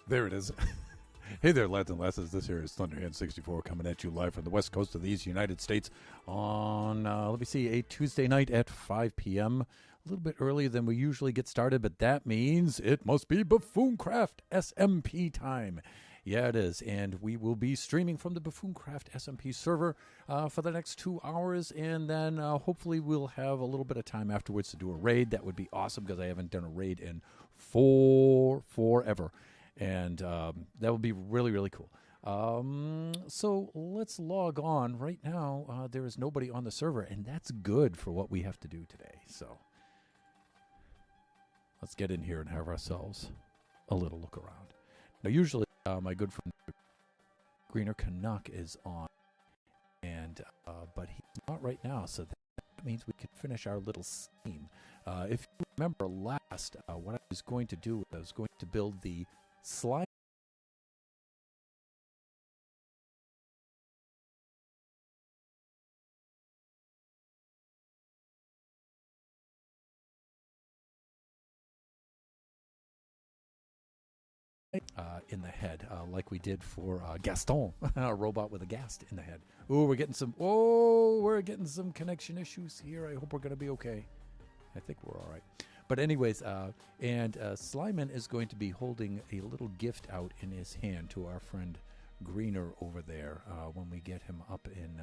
There it is. Hey there, lads and lasses. This here is Thunderhand64 coming at you live from the west coast of these United States on, let me see, a Tuesday night at 5 p.m. A little bit earlier than we usually get started, but that means it must be BuffoonCraft SMP time. Yeah, it is. And we will be streaming from the BuffoonCraft SMP server for the next 2 hours. And then hopefully we'll have a little bit of time afterwards to do a raid. That would be awesome because I haven't done a raid in forever. And that would be really, really cool. So let's log on. Right now, there is nobody on the server, and that's good for what we have to do today. So let's get in here and have ourselves a little look around. Now, usually, my good friend Greener Canuck is on, and but he's not right now, so that means we can finish our little scheme. If you remember last, what I was going to do, I was going to build the slide in the head, like we did for Gaston, a robot with a ghast in the head. Ooh, we're getting some connection issues here. I hope we're going to be okay. I think we're all right. But anyways, Slyman is going to be holding a little gift out in his hand to our friend Greener over there when we get him up and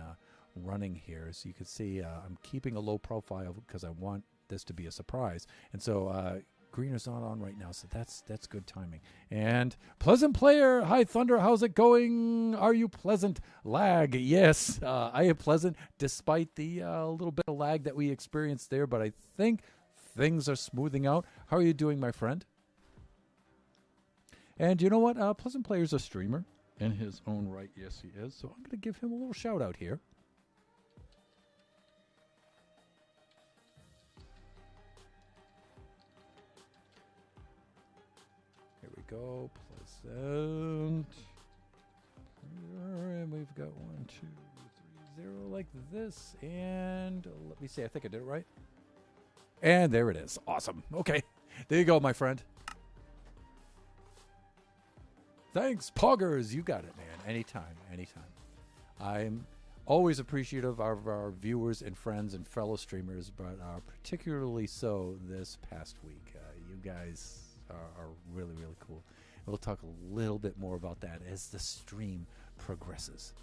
running here. So you can see I'm keeping a low profile because I want this to be a surprise. And so Greener's not on right now, so that's good timing. And Pleasant Player, hi Thunder, how's it going? Are you pleasant? Lag, yes, I am pleasant despite the little bit of lag that we experienced there, but I think things are smoothing out. How are you doing, my friend? And you know what? Pleasant Player's a streamer in his own right. Yes, he is. So I'm going to give him a little shout out here. Here we go. Pleasant. And we've got 1, 2, 3, 0 like this. And let me see. I think I did it right. And there it is. Awesome. Okay. There you go, my friend. Thanks, Poggers. You got it, man. Anytime. I'm always appreciative of our viewers and friends and fellow streamers, but particularly so this past week. You guys are really, really cool. We'll talk a little bit more about that as the stream progresses.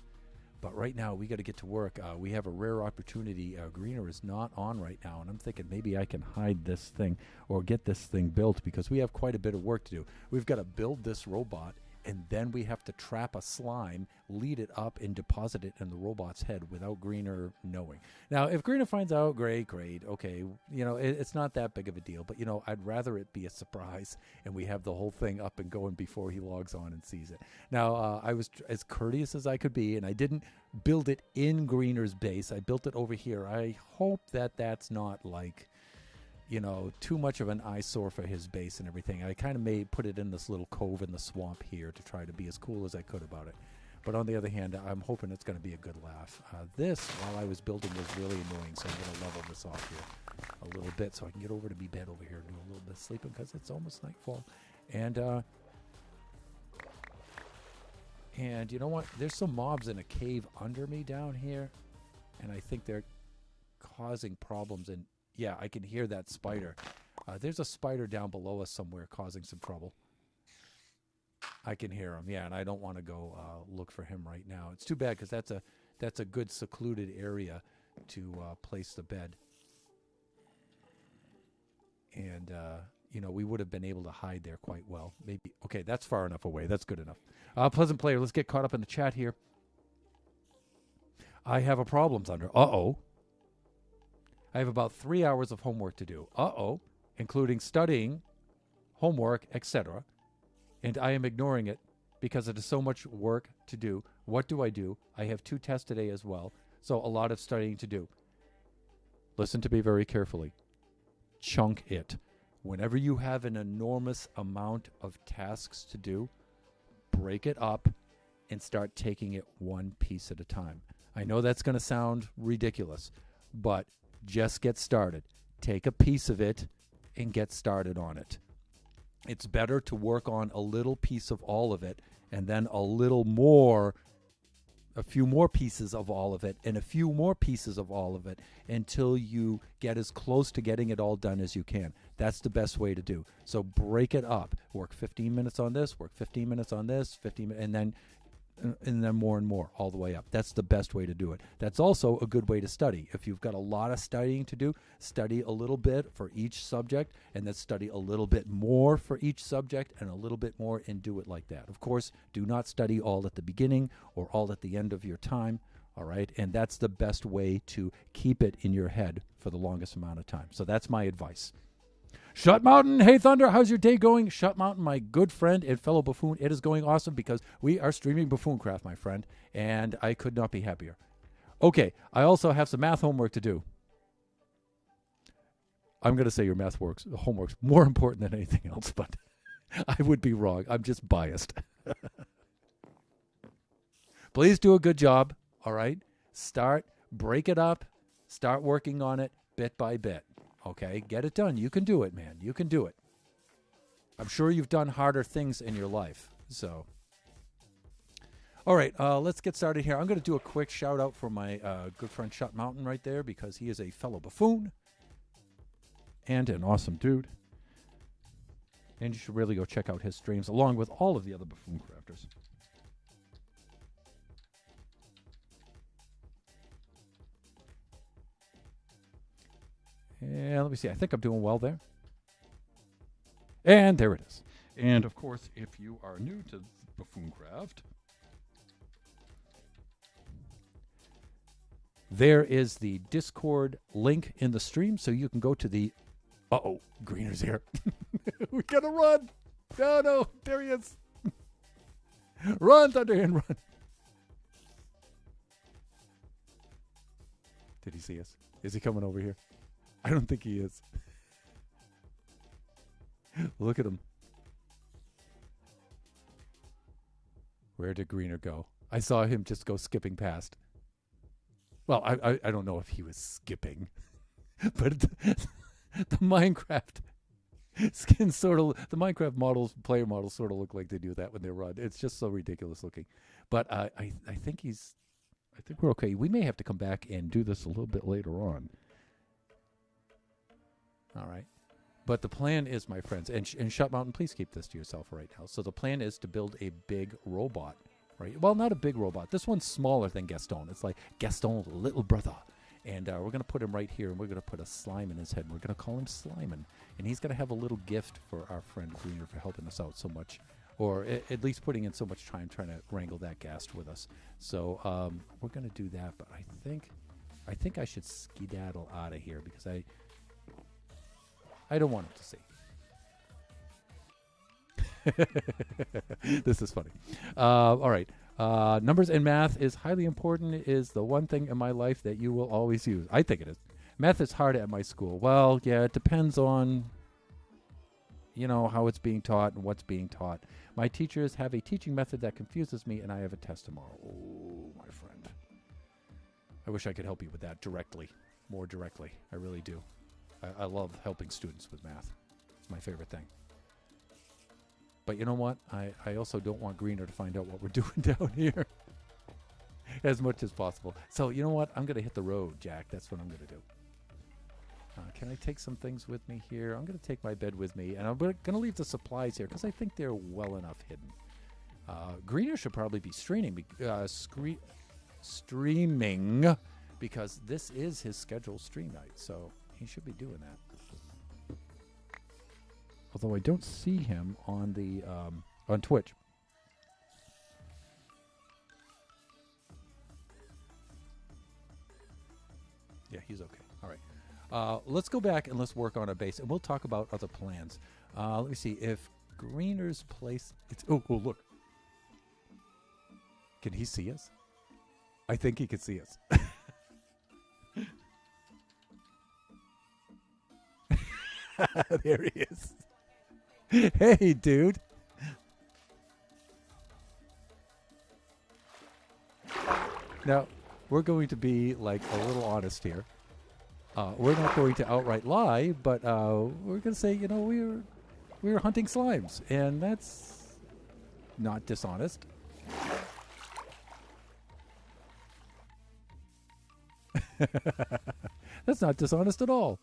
But right now, we got to get to work. We have a rare opportunity. Greener is not on right now, and I'm thinking maybe I can hide this thing or get this thing built because we have quite a bit of work to do. We've got to build this robot, and then we have to trap a slime, lead it up, and deposit it in the robot's head without Greener knowing. Now, if Greener finds out, great, okay, it's not that big of a deal. But, I'd rather it be a surprise, and we have the whole thing up and going before he logs on and sees it. Now, I was as courteous as I could be, and I didn't build it in Greener's base. I built it over here. I hope that that's not like, too much of an eyesore for his base and everything. I kind of put it in this little cove in the swamp here to try to be as cool as I could about it. But on the other hand, I'm hoping it's going to be a good laugh. This, while I was building, was really annoying, so I'm going to level this off here a little bit so I can get over to my bed over here and do a little bit of sleeping because it's almost nightfall. And you know what? There's some mobs in a cave under me down here, and I think they're causing problems. And yeah, I can hear that spider. There's a spider down below us somewhere causing some trouble. I can hear him, yeah, and I don't want to go look for him right now. It's too bad because that's a good secluded area to place the bed. And, we would have been able to hide there quite well. Maybe. Okay, that's far enough away. That's good enough. Pleasant Player, let's get caught up in the chat here. I have a problem, Thunder. Uh-oh. I have about 3 hours of homework to do. Including studying, homework, etc. And I am ignoring it because it is so much work to do. What do? I have 2 tests today as well, so a lot of studying to do. Listen to me very carefully. Chunk it. Whenever you have an enormous amount of tasks to do, break it up and start taking it one piece at a time. I know that's going to sound ridiculous, but just get started. Take a piece of it and get started on it. It's better to work on a little piece of all of it and then a little more, a few more pieces of all of it and a few more pieces of all of it until you get as close to getting it all done as you can. That's the best way to do. So break it up. Work 15 minutes on this, work 15 minutes on this, 15 minutes, and then more and more all the way up. That's the best way to do it. That's also a good way to study. If you've got a lot of studying to do, study a little bit for each subject and then study a little bit more for each subject and a little bit more and do it like that. Of course, do not study all at the beginning or all at the end of your time, all right? And that's the best way to keep it in your head for the longest amount of time. So that's my advice. Shut Mountain, hey Thunder, how's your day going? Shut Mountain, my good friend and fellow buffoon, it is going awesome because we are streaming BuffoonCraft, my friend, and I could not be happier. Okay, I also have some math homework to do. I'm going to say your homework's more important than anything else, but I would be wrong. I'm just biased. Please do a good job, all right? Break it up, start working on it bit by bit. Okay, get it done. You can do it, man. You can do it. I'm sure you've done harder things in your life. So, all right, let's get started here. I'm going to do a quick shout out for my good friend Shut Mountain right there because he is a fellow buffoon and an awesome dude. And you should really go check out his streams along with all of the other buffoon crafters. And let me see. I think I'm doing well there. And there it is. And, of course, if you are new to BuffoonCraft, there is the Discord link in the stream, so you can go to the... Uh-oh, Greener's here. We gotta run. No, there he is. Run, Thunderhand, run. Did he see us? Is he coming over here? I don't think he is. Look at him. Where did Greener go? I saw him just go skipping past. Well, I don't know if he was skipping, but the Minecraft skin sort of, the Minecraft models, player models sort of look like they do that when they run. It's just so ridiculous looking. But I think we're okay. We may have to come back and do this a little bit later on. All right. But the plan is, my friends, and Shut Mountain, please keep this to yourself right now. So the plan is to build a big robot, right? Well, not a big robot. This one's smaller than Gaston. It's like Gaston's little brother. And we're going to put him right here, and we're going to put a slime in his head. We're going to call him Slimin'. And he's going to have a little gift for our friend Greener for helping us out so much, or at least putting in so much time trying to wrangle that ghast with us. So we're going to do that, but I think I should skedaddle out of here because I don't want him to see. This is funny. All right. Numbers and math is highly important. It is the one thing in my life that you will always use. I think it is. Math is hard at my school. Well, yeah, it depends on, how it's being taught and what's being taught. My teachers have a teaching method that confuses me, and I have a test tomorrow. Oh, my friend. I wish I could help you with that more directly. I really do. I love helping students with math. It's my favorite thing. But you know what? I also don't want Greener to find out what we're doing down here as much as possible. So you know what? I'm going to hit the road, Jack. That's what I'm going to do. Can I take some things with me here? I'm going to take my bed with me, and I'm going to leave the supplies here because I think they're well enough hidden. Greener should probably be streaming because this is his scheduled stream night, so he should be doing that. Although I don't see him on the on Twitch. Yeah, he's okay. All right. Let's go back and let's work on a base, and we'll talk about other plans. Let me see if Greener's place. Oh, look. Can he see us? I think he can see us. There he is. Hey, dude. Now, we're going to be like a little honest here. We're not going to outright lie, but we're going to say, we were hunting slimes, and that's not dishonest. That's not dishonest at all.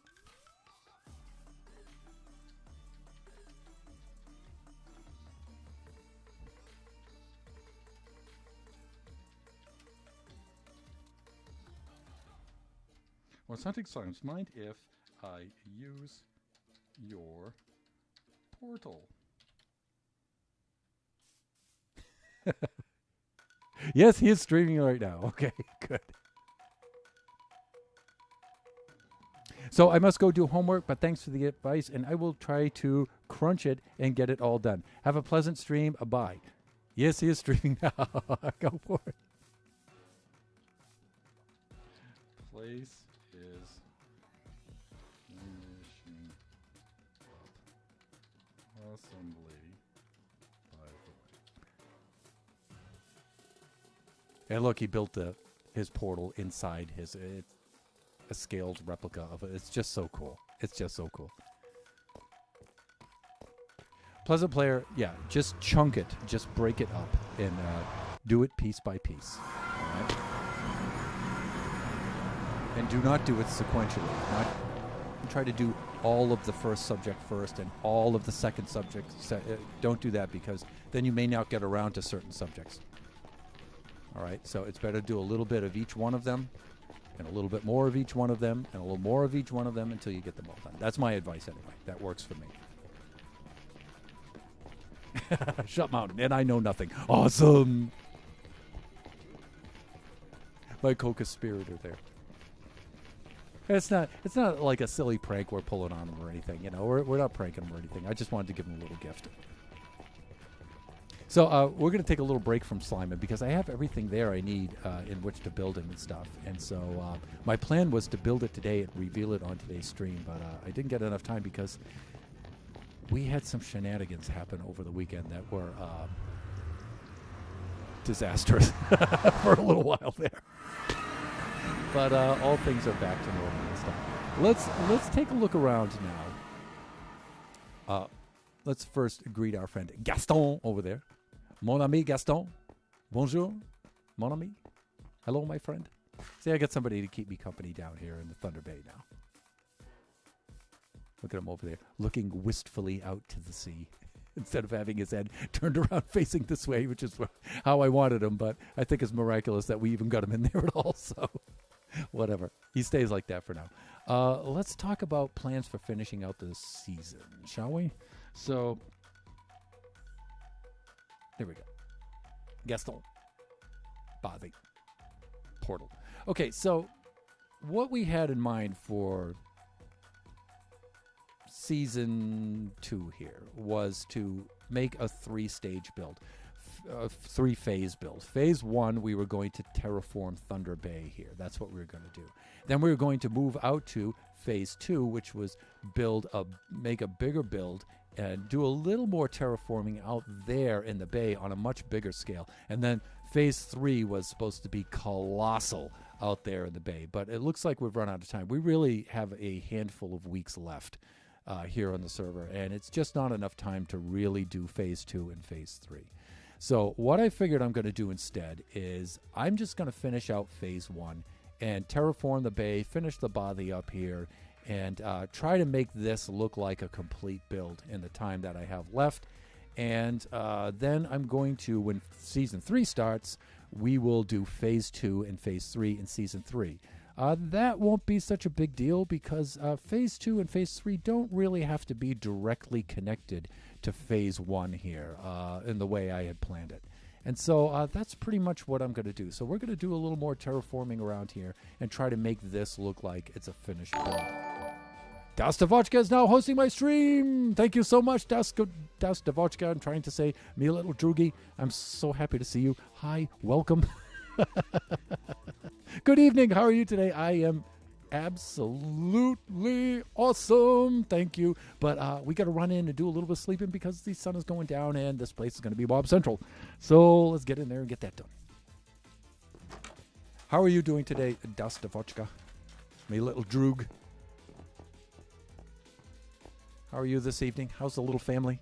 Well, hunting slimes. Mind if I use your portal? Yes, he is streaming right now. Okay, good. So I must go do homework, but thanks for the advice, and I will try to crunch it and get it all done. Have a pleasant stream. Bye. Yes, he is streaming now. Go for it. Place is finishing up assembly by the way. And look, he built his portal inside his... a scaled replica of it. It's just so cool. It's just so cool. Pleasant player, yeah, just chunk it. Just break it up and do it piece by piece. All right? And do not do it sequentially. Not try to do all of the first subject first and all of the second subject. Don't do that, because then you may not get around to certain subjects. All right? So it's better to do a little bit of each one of them, and a little bit more of each one of them, and a little more of each one of them until you get them all done. That's my advice anyway. That works for me. Shut Mountain, and I know nothing. Awesome! My co-conspirator there. It's not like a silly prank we're pulling on him or anything. You know, we're not pranking him or anything. I just wanted to give him a little gift. So we're going to take a little break from Slimer, because I have everything there I need in which to build him and stuff. And so my plan was to build it today and reveal it on today's stream, but I didn't get enough time because we had some shenanigans happen over the weekend that were disastrous for a little while there. But all things are back to normal and stuff. Let's take a look around now. Let's first greet our friend Gaston over there. Mon ami Gaston. Bonjour, mon ami. Hello, my friend. See, I got somebody to keep me company down here in the Thunder Bay now. Look at him over there, looking wistfully out to the sea instead of having his head turned around facing this way, which is how I wanted him. But I think it's miraculous that we even got him in there at all. So whatever. He stays like that for now. Let's talk about plans for finishing out the season, shall we? So, there we go. Gaston. Bothy. Portal. Okay, so what we had in mind for Season 2 here was to make a 3-stage build. A 3-phase build. Phase 1, we were going to terraform Thunder Bay here. That's what we were going to do. Then we were going to move out to Phase 2, which was make a bigger build and do a little more terraforming out there in the bay on a much bigger scale. And then Phase 3 was supposed to be colossal out there in the bay. But it looks like we've run out of time. We really have a handful of weeks left here on the server, and it's just not enough time to really do Phase 2 and Phase 3. So what I figured I'm going to do instead is I'm just going to finish out Phase 1 and terraform the bay, finish the bothy up here, and try to make this look like a complete build in the time that I have left. And then I'm going to, when Season 3 starts, we will do Phase 2 and Phase 3 in Season 3. That won't be such a big deal because Phase 2 and Phase 3 don't really have to be directly connected to Phase 1 here in the way I had planned it. And so that's pretty much what I'm going to do. So we're going to do a little more terraforming around here and try to make this look like it's a finished build. Das Davochka is now hosting my stream. Thank you so much, Das Davochka. I'm trying to say me little Drugi. I'm so happy to see you. Hi, welcome. Good evening. How are you today? I am absolutely awesome. Thank you. But we got to run in and do a little bit of sleeping because the sun is going down and this place is going to be Bob Central. So let's get in there and get that done. How are you doing today, Das Davochka? Me little Droog. How are you this evening? How's the little family?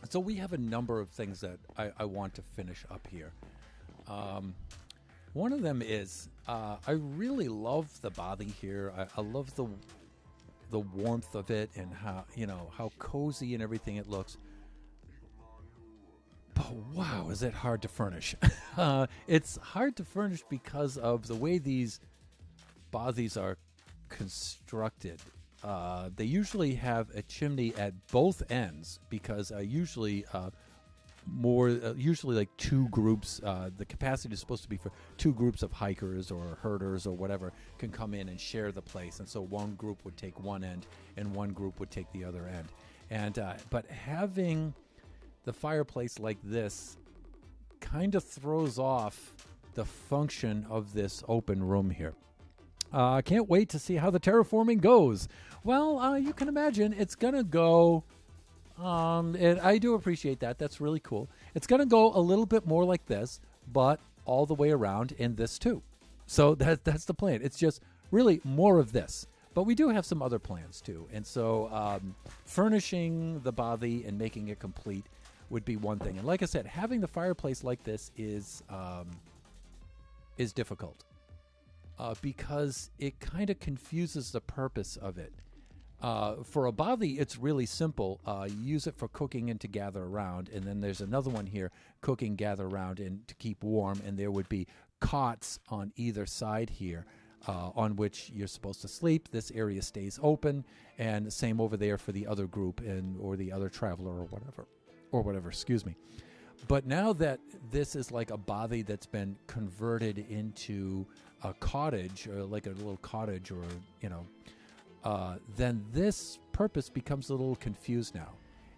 So we have a number of things that I want to finish up here. One of them is I really love the body here. I love the warmth of it and how cozy and everything it looks. But wow, is it hard to furnish? It's hard to furnish because of the way these bodies are constructed. They usually have a chimney at both ends because usually like two groups. The capacity is supposed to be for two groups of hikers or herders or whatever can come in and share the place, and so one group would take one end and one group would take the other end. And but having the fireplace like this kind of throws off the function of this open room here. I can't wait to see how the terraforming goes. Well, you can imagine it's going to go, and I do appreciate that. That's really cool. It's going to go a little bit more like this, but all the way around in this too. So that's the plan. It's just really more of this. But we do have some other plans too. And so furnishing the body and making it complete would be one thing. And like I said, having the fireplace like this is difficult. Because it kind of confuses the purpose of it. For a body, it's really simple. You use it for cooking and to gather around, and then there's another one here, cooking, gather around, and to keep warm, and there would be cots on either side here on which you're supposed to sleep. This area stays open, and the same over there for the other group or the other traveler or whatever, excuse me. But now that this is like a body that's been converted into a cottage, or like a little cottage, or then this purpose becomes a little confused now.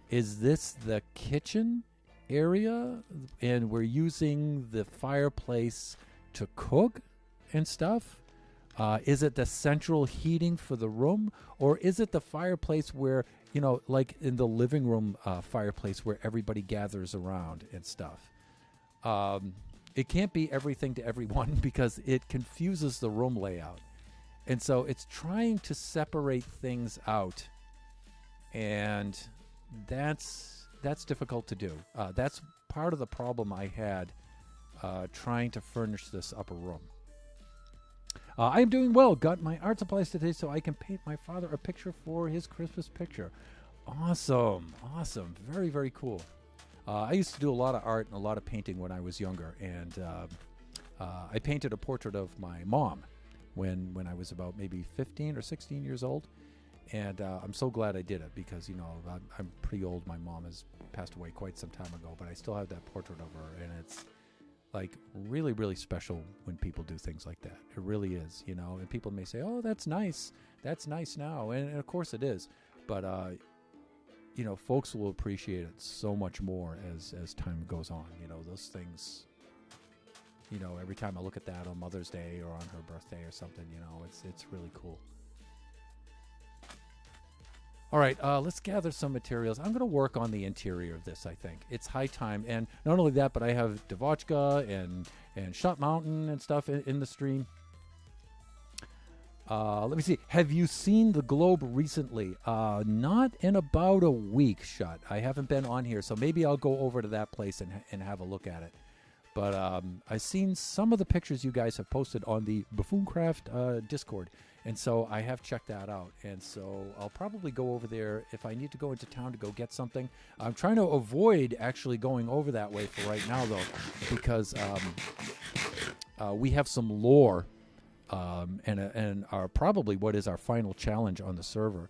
Is this the kitchen area, and we're using the fireplace to cook and stuff? Is it the central heating for the room, or is it the fireplace where, like in the living room fireplace where everybody gathers around and stuff? It can't be everything to everyone because it confuses the room layout. And so it's trying to separate things out, and that's difficult to do. That's part of the problem I had trying to furnish this upper room. I'm doing well. Got my art supplies today so I can paint my father a picture for his Christmas picture. Awesome. Very, very cool. I used to do a lot of art and a lot of painting when I was younger, and I painted a portrait of my mom when I was about maybe 15 or 16 years old, and I'm so glad I did it because, I'm pretty old. My mom has passed away quite some time ago, but I still have that portrait of her, and it's like really, really special when people do things like that. It really is, and people may say, oh, that's nice now, and of course it is, but folks will appreciate it so much more as time goes on. Those things, every time I look at that on Mother's Day or on her birthday or something, it's really cool. All right, let's gather some materials. I'm going to work on the interior of this, I think. It's high time. And not only that, but I have Devotchka and Shot Mountain and stuff in the stream. Let me see. Have you seen the globe recently? Not in about a week, Shot. I haven't been on here, so maybe I'll go over to that place and have a look at it. But I've seen some of the pictures you guys have posted on the BuffoonCraft Discord, and so I have checked that out. And so I'll probably go over there if I need to go into town to go get something. I'm trying to avoid actually going over that way for right now, though, because we have some lore and our probably what is our final challenge on the server,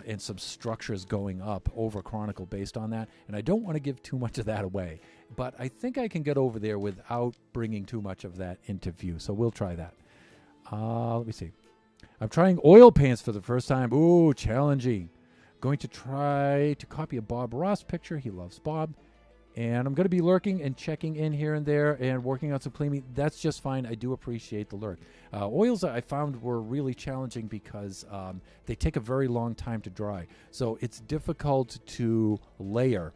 and some structures going up over Chronicle based on that. And I don't want to give too much of that away, but I think I can get over there without bringing too much of that into view. So we'll try that. Let me see. I'm trying oil paints for the first time. Ooh, challenging. Going to try to copy a Bob Ross picture. He loves Bob. And I'm going to be lurking and checking in here and there and working on some cleaning. That's just fine. I do appreciate the lurk. Oils I found were really challenging because they take a very long time to dry. So it's difficult to layer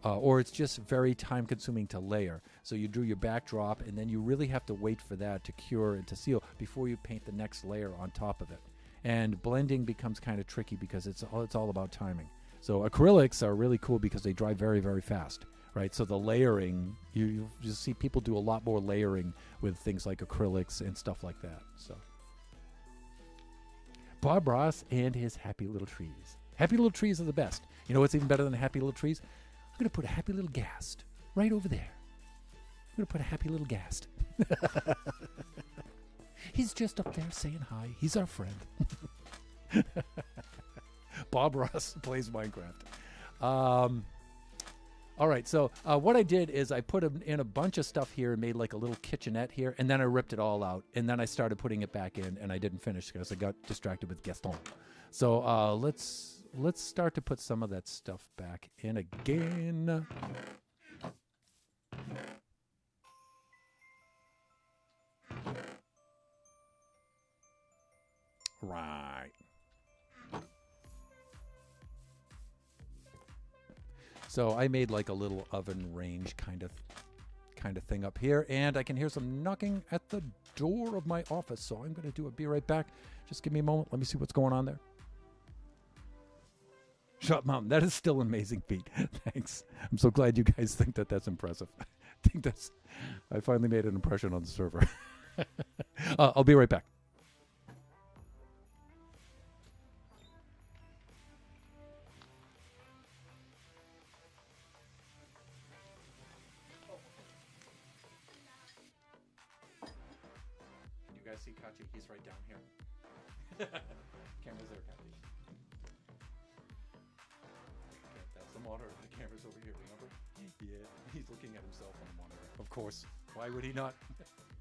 or it's just very time consuming to layer. So you do your backdrop, and then you really have to wait for that to cure and to seal before you paint the next layer on top of it. And blending becomes kind of tricky because it's all about timing. So acrylics are really cool because they dry very, very fast, right? So the layering, you see people do a lot more layering with things like acrylics and stuff like that. So Bob Ross and his happy little trees. Happy little trees are the best. You know what's even better than happy little trees? I'm going to put a happy little ghast right over there. I'm going to put a happy little ghast. He's just up there saying hi. He's our friend. Bob Ross plays Minecraft. All right, so what I did is I put in a bunch of stuff here and made like a little kitchenette here, and then I ripped it all out, and then I started putting it back in, and I didn't finish because I got distracted with Gaston. So let's start to put some of that stuff back in again. Right. So I made like a little oven range kind of thing up here, and I can hear some knocking at the door of my office. So I'm going to do it. Be right back. Just give me a moment. Let me see what's going on there. Shut Mountain. That is still an amazing feat. Thanks. I'm so glad you guys think that that's impressive. I finally made an impression on the server. I'll be right back. You guys see Kachi? He's right down here. Camera's there, Kachi. That's the monitor. The camera's over here, remember? Yeah, he's looking at himself on the monitor. Of course. Why would he not?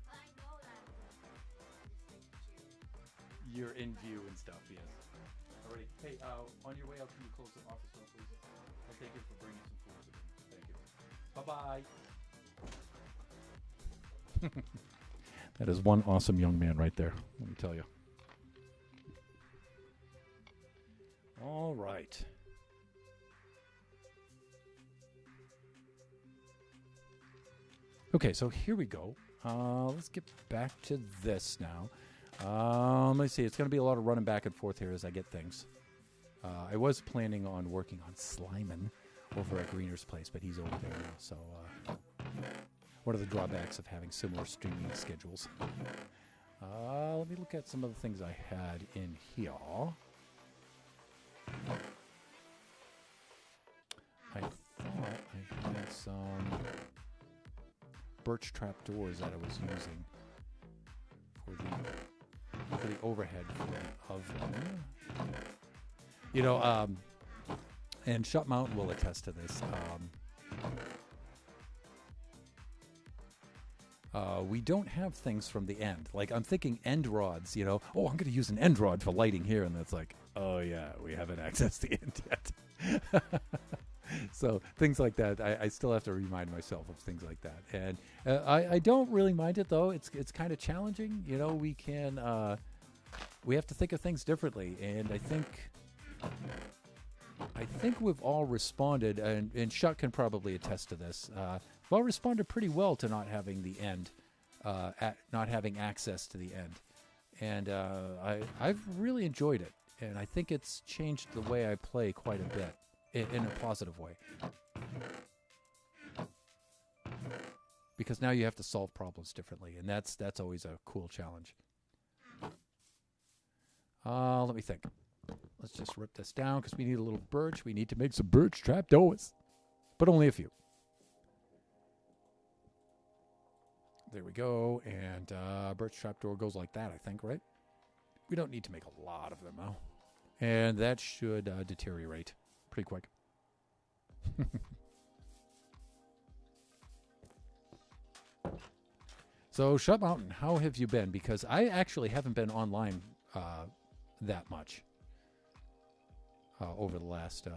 I know that. You're in view and stuff, yes. Alrighty. Hey, on your way out, can you close the office door, please? I'll thank you for bringing some food with me. Thank you. Bye-bye. That is one awesome young man right there, let me tell you. All right. Okay, so here we go. Let's get back to this now. Let me see. It's going to be a lot of running back and forth here as I get things. I was planning on working on Slimin over at Greener's place, but he's over there now. So, what are the drawbacks of having similar streaming schedules? Let me look at some of the things I had in here. I thought I had some birch trap doors that I was using for the overhead for the oven. You know, and Shut Mountain will attest to this. We don't have things from the end. Like, I'm thinking end rods, you know. Oh, I'm going to use an end rod for lighting here. And that's like, oh, yeah, we haven't accessed the end yet. So things like that, I still have to remind myself of things like that. And I don't really mind it, though. It's kind of challenging. You know, we have to think of things differently. And I think we've all responded, and Shut can probably attest to this. We've all responded pretty well to not having the end, not having access to the end. And I've really enjoyed it. And I think it's changed the way I play quite a bit. In a positive way. Because now you have to solve problems differently, and that's always a cool challenge. Let me think. Let's just rip this down because we need a little birch. We need to make some birch trapdoors, but only a few. There we go, and birch trapdoor goes like that, I think, right? We don't need to make a lot of them, though. And that should deteriorate pretty quick. So, Shut Mountain, how have you been? Because I actually haven't been online that much over the last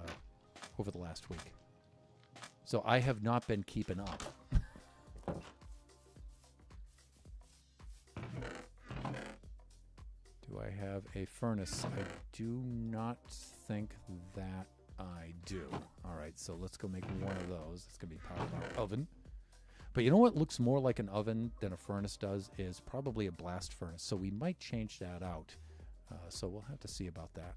week. So I have not been keeping up. Do I have a furnace? I do not think that I do. All right, so let's go make one of those. It's going to be part of our oven. But you know what looks more like an oven than a furnace does is probably a blast furnace. So we might change that out. So we'll have to see about that.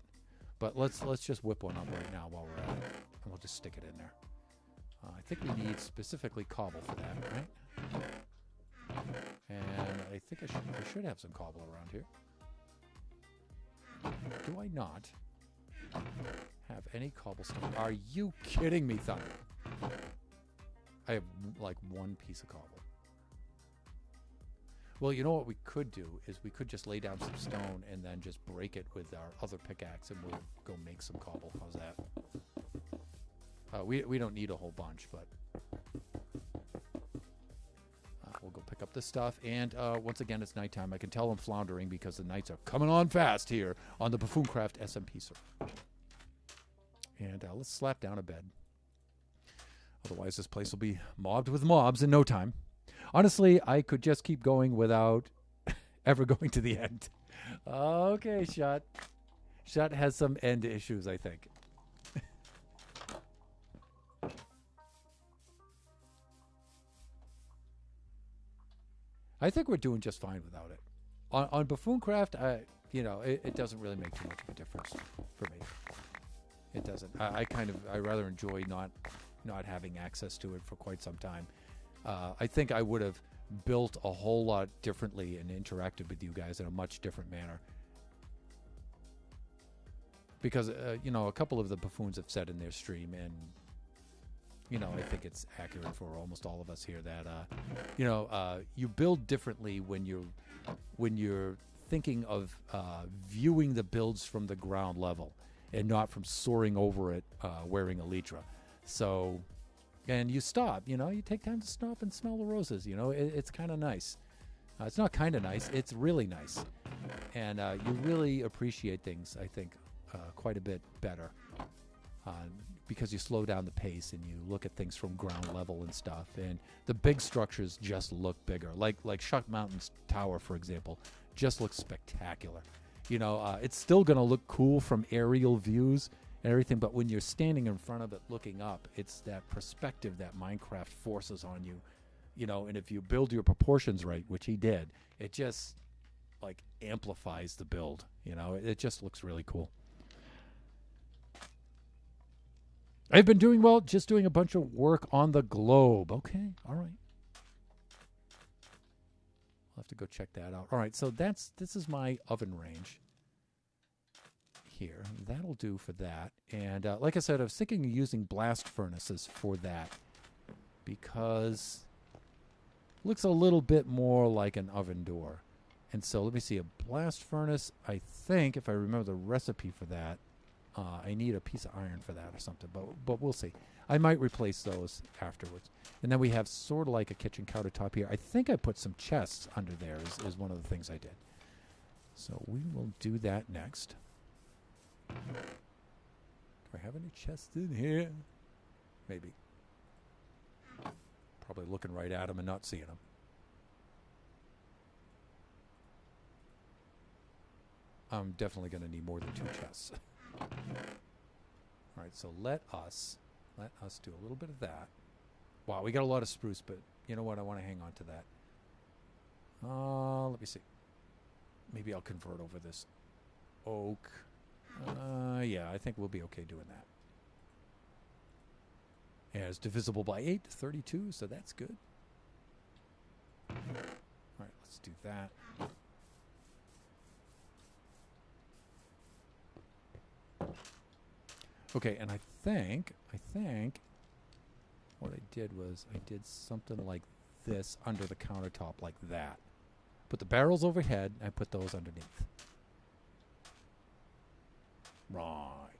But let's just whip one up right now while we're at it. And we'll just stick it in there. I think we need specifically cobble for that, right? And I think I should have some cobble around here. Do I not have any cobblestone? Are you kidding me, Thunder? I have like one piece of cobble. Well, you know what we could do is we could just lay down some stone and then just break it with our other pickaxe and we'll go make some cobble. How's that? We don't need a whole bunch, but we'll go pick up this stuff. And once again, it's nighttime. I can tell I'm floundering because the nights are coming on fast here on the BuffoonCraft SMP server. And let's slap down a bed. Otherwise, this place will be mobbed with mobs in no time. Honestly, I could just keep going without ever going to the end. Okay, Shot. Shot has some end issues, I think. I think we're doing just fine without it. On BuffoonCraft, it doesn't really make too much of a difference for me. It doesn't. I rather enjoy not having access to it for quite some time. I think I would have built a whole lot differently and interacted with you guys in a much different manner. Because, a couple of the buffoons have said in their stream, and, I think it's accurate for almost all of us here that, you build differently when you're thinking of viewing the builds from the ground level and not from soaring over it wearing elytra. So... And you stop, you take time to stop and smell the roses, it's kind of nice. It's not kind of nice, it's really nice. And you really appreciate things, I think, quite a bit better. Because you slow down the pace and you look at things from ground level and stuff. And the big structures just look bigger. Like Shuck Mountain's tower, for example, just looks spectacular. It's still going to look cool from aerial views and everything, but when you're standing in front of it looking up, it's that perspective that Minecraft forces on you, and if you build your proportions right, which he did, it just amplifies the build. It just looks really cool. I've been doing well, just doing a bunch of work on the globe. Okay, all right. I'll have to go check that out. All right, so this is my oven range here. That'll do for that. And like I said, I was thinking of using blast furnaces for that because it looks a little bit more like an oven door. And so let me see, a blast furnace, I think, if I remember the recipe for that, I need a piece of iron for that or something, but we'll see. I might replace those afterwards. And then we have sort of like a kitchen countertop here. I think I put some chests under there is one of the things I did. So we will do that next. Do I have any chests in here? Maybe. Probably looking right at them and not seeing them. I'm definitely going to need more than 2 chests. All right, so let us do a little bit of that. Wow, we got a lot of spruce, but you know what? I want to hang on to that. Let me see. Maybe I'll convert over this oak. Yeah, I think we'll be okay doing that. Yeah, it's divisible by 8, 32, so that's good. All right, let's do that. Okay, and I think what I did was I did something like this under the countertop like that. Put the barrels overhead, and I put those underneath. Right.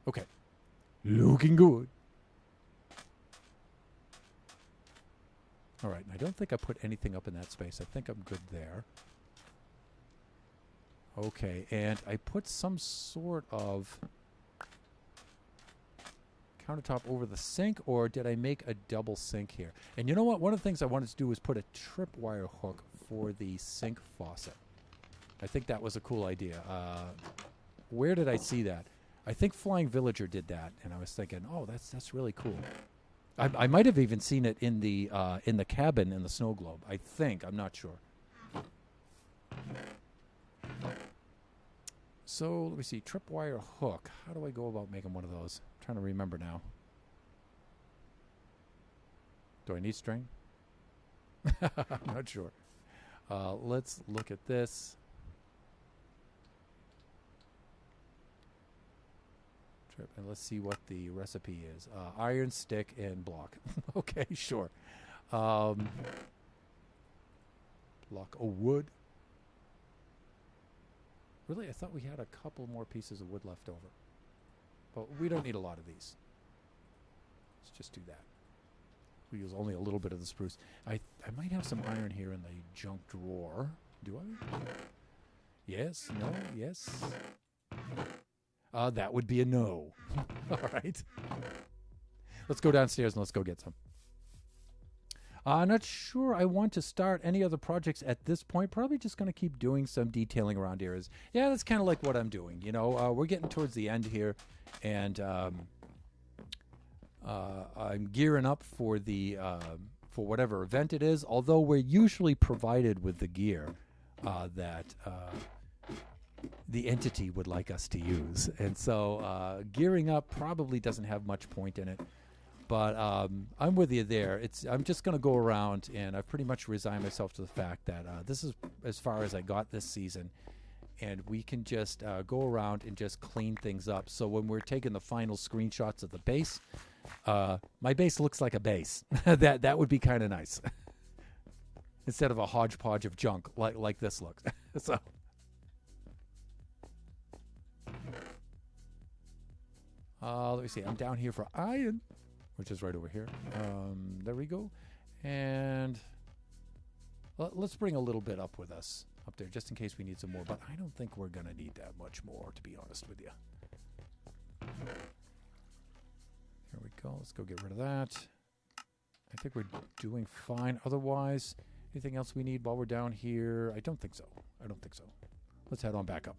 Okay. Looking good. All right, and I don't think I put anything up in that space. I think I'm good there. Okay, and I put some sort of countertop over the sink, or did I make a double sink here? And you know what? One of the things I wanted to do was put a tripwire hook for the sink faucet. I think that was a cool idea. where did I see that? I think Flying Villager did that, and I was thinking, oh, that's really cool. I might have even seen it in the cabin in the snow globe. I think. I'm not sure. So let me see. Tripwire Hook. How do I go about making one of those? I'm trying to remember now. Do I need string? I'm not sure. Let's look at this. And let's see what the recipe is. Iron, stick, and block. Okay, sure. Block of wood. Really, I thought we had a couple more pieces of wood left over. But we don't need a lot of these. Let's just do that. We use only a little bit of the spruce. I might have some iron here in the junk drawer. Do I? Yes, no, yes. That would be a no. All right. Let's go downstairs and let's go get some. I'm not sure I want to start any other projects at this point. Probably just going to keep doing some detailing around areas. Yeah, that's kind of like what I'm doing. You know, we're getting towards the end here, and I'm gearing up for the for whatever event it is. Although we're usually provided with the gear that the entity would like us to use, and so gearing up probably doesn't have much point in it. But I'm with you there. I'm just going to go around, and I've pretty much resigned myself to the fact that this is as far as I got this season, and we can just go around and just clean things up. So when we're taking the final screenshots of the base, my base looks like a base. that would be kind of nice, instead of a hodgepodge of junk like this looks. So. Let me see. I'm down here for iron, which is right over here. There we go. And let's bring a little bit up with us up there, just in case we need some more. But I don't think we're going to need that much more, to be honest with you. Here we go. Let's go get rid of that. I think we're doing fine. Otherwise, anything else we need while we're down here? I don't think so. Let's head on back up.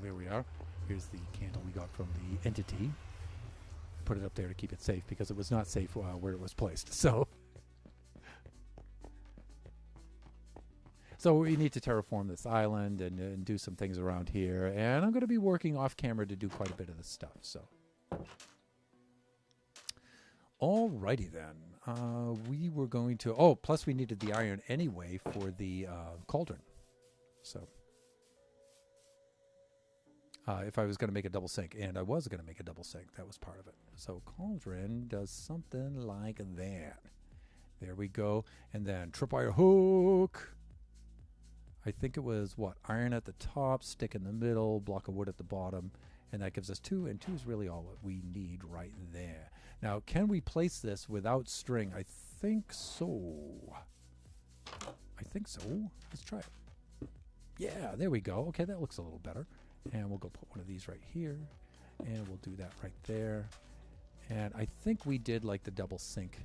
There we are. Here's the candle we got from the entity. Put it up there to keep it safe because it was not safe where it was placed. So we need to terraform this island and do some things around here. And I'm going to be working off camera to do quite a bit of this stuff. So, alrighty then. We were going to. Oh, plus we needed the iron anyway for the cauldron. So. If I was going to make a double sink, and I was going to make a double sink, that was part of it. So cauldron does something like that. There we go. And then tripwire hook. I think it was, iron at the top, stick in the middle, block of wood at the bottom, and that gives us 2, and 2 is really all what we need right there. Now, can we place this without string? I think so. Let's try it. Yeah, there we go. Okay, that looks a little better. And we'll go put one of these right here. And we'll do that right there. And I think we did like the double sink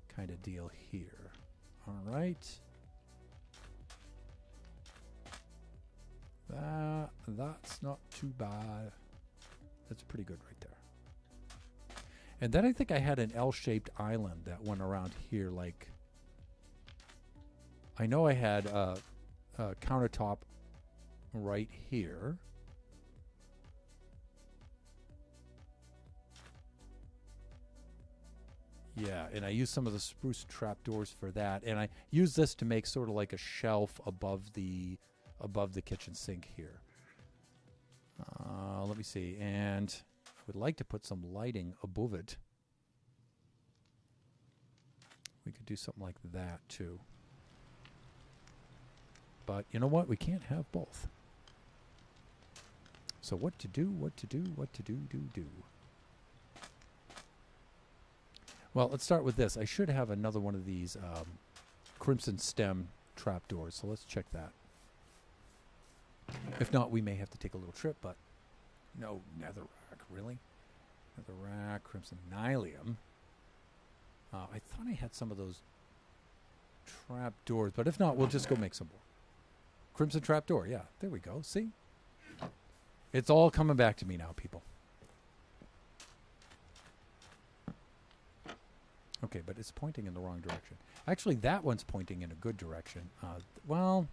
kind of deal here. All right. That's not too bad. That's pretty good right there. And then I think I had an L-shaped island that went around here. Like, I know I had a countertop right here. Yeah, and I used some of the spruce trapdoors for that, and I used this to make sort of like a shelf above the kitchen sink here. Let me see, and I would like to put some lighting above it. We could do something like that too. But you know what? We can't have both. So what to do? Do. Well, let's start with this. I should have another one of these crimson stem trapdoors, so let's check that. If not, we may have to take a little trip, but no, netherrack, really? Netherrack, crimson nylium. I thought I had some of those trapdoors. But if not, we'll just go make some more. Crimson trapdoor. Yeah, there we go. See? It's all coming back to me now, people. Okay, but it's pointing in the wrong direction. Actually, that one's pointing in a good direction. Well,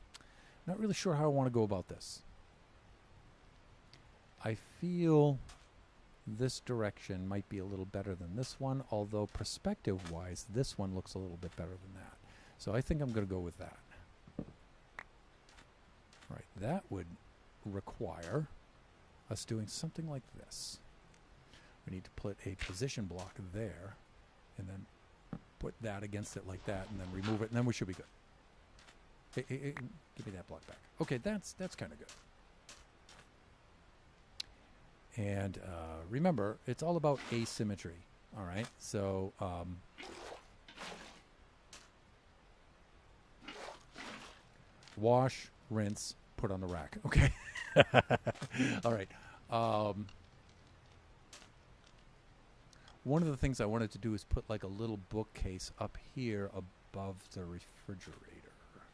not really sure how I want to go about this. I feel this direction might be a little better than this one, although perspective-wise, this one looks a little bit better than that. So I think I'm going to go with that. All right, that would require us doing something like this. We need to put a position block there, and then put that against it like that, and then remove it, and then we should be good. Hey, give me that block back. Okay, that's kind of good. And remember, it's all about asymmetry. All right, so wash, rinse, put on the rack. Okay. All right. One of the things I wanted to do is put like a little bookcase up here above the refrigerator.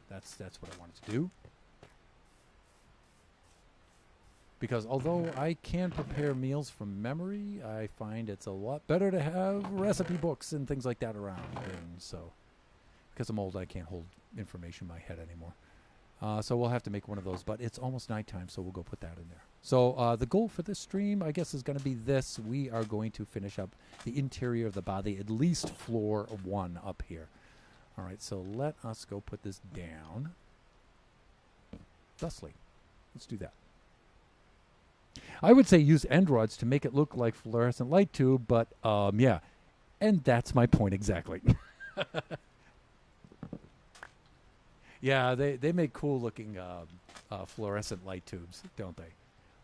That's what I wanted to do. Because although I can prepare meals from memory, I find it's a lot better to have recipe books and things like that around. And so, because I'm old, I can't hold information in my head anymore. So we'll have to make one of those. But it's almost nighttime, so we'll go put that in there. So the goal for this stream, I guess, is going to be this. We are going to finish up the interior of the body, at least floor 1 up here. All right, so let us go put this down. Thusly. Let's do that. I would say use end rods to make it look like fluorescent light tube, but yeah. And that's my point exactly. Yeah, they make cool looking fluorescent light tubes, don't they?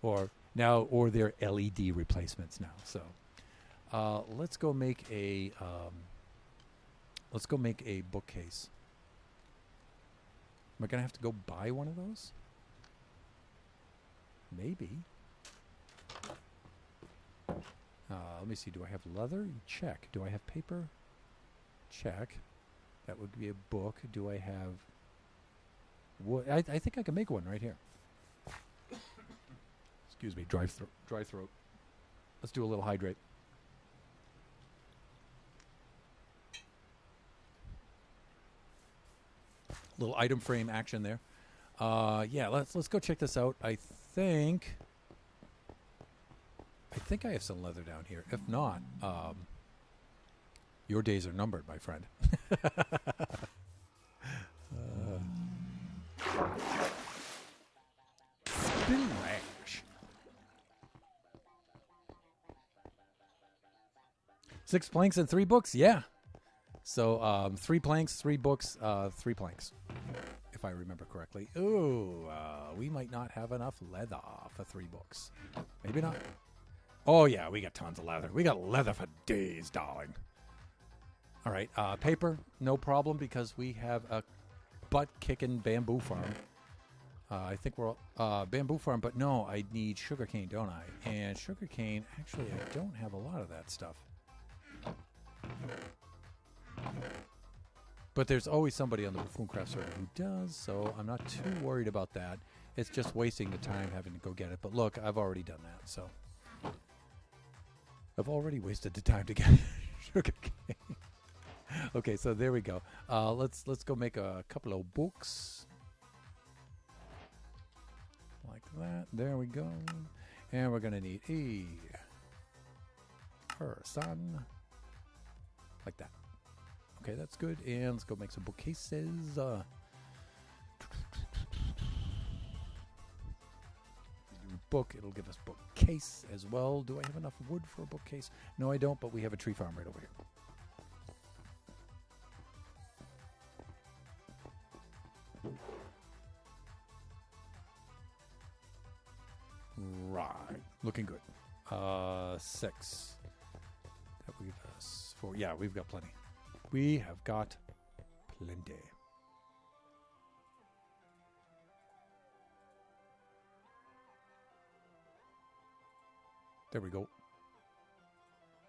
Or they're LED replacements now. So let's go make a bookcase. Am I gonna have to go buy one of those? Maybe. Let me see. Do I have leather? Check. Do I have paper? Check. That would be a book. Do I have wood? I think I can make one right here. Excuse me. Dry throat. Let's do a little hydrate. Little item frame action there. Yeah, let's go check this out. I think I have some leather down here. If not, your days are numbered, my friend. Splash. 6 planks and 3 books? Yeah. So 3 planks, 3 books, 3 planks. If I remember correctly. Ooh, we might not have enough leather for 3 books. Maybe not. Oh, yeah, we got tons of leather. We got leather for days, darling. All right, paper, no problem, because we have a butt-kicking bamboo farm. I think we're bamboo farm, but no, I need sugarcane, don't I? And sugarcane, actually, I don't have a lot of that stuff. But there's always somebody on the BuffoonCraft server who does, so I'm not too worried about that. It's just wasting the time having to go get it. But look, I've already done that, so I've already wasted the time to get sugar cane. Okay, so there we go. Let's go make a couple of books like that. There we go, and we're gonna need a person like that. Okay, that's good. And let's go make some bookcases. Book, it'll give us bookcase as well. Do I have enough wood for a bookcase? No, I don't, but we have a tree farm right over here. Right, looking good. 6. That will give us 4. Yeah, we've got plenty. We have got plenty. There we go.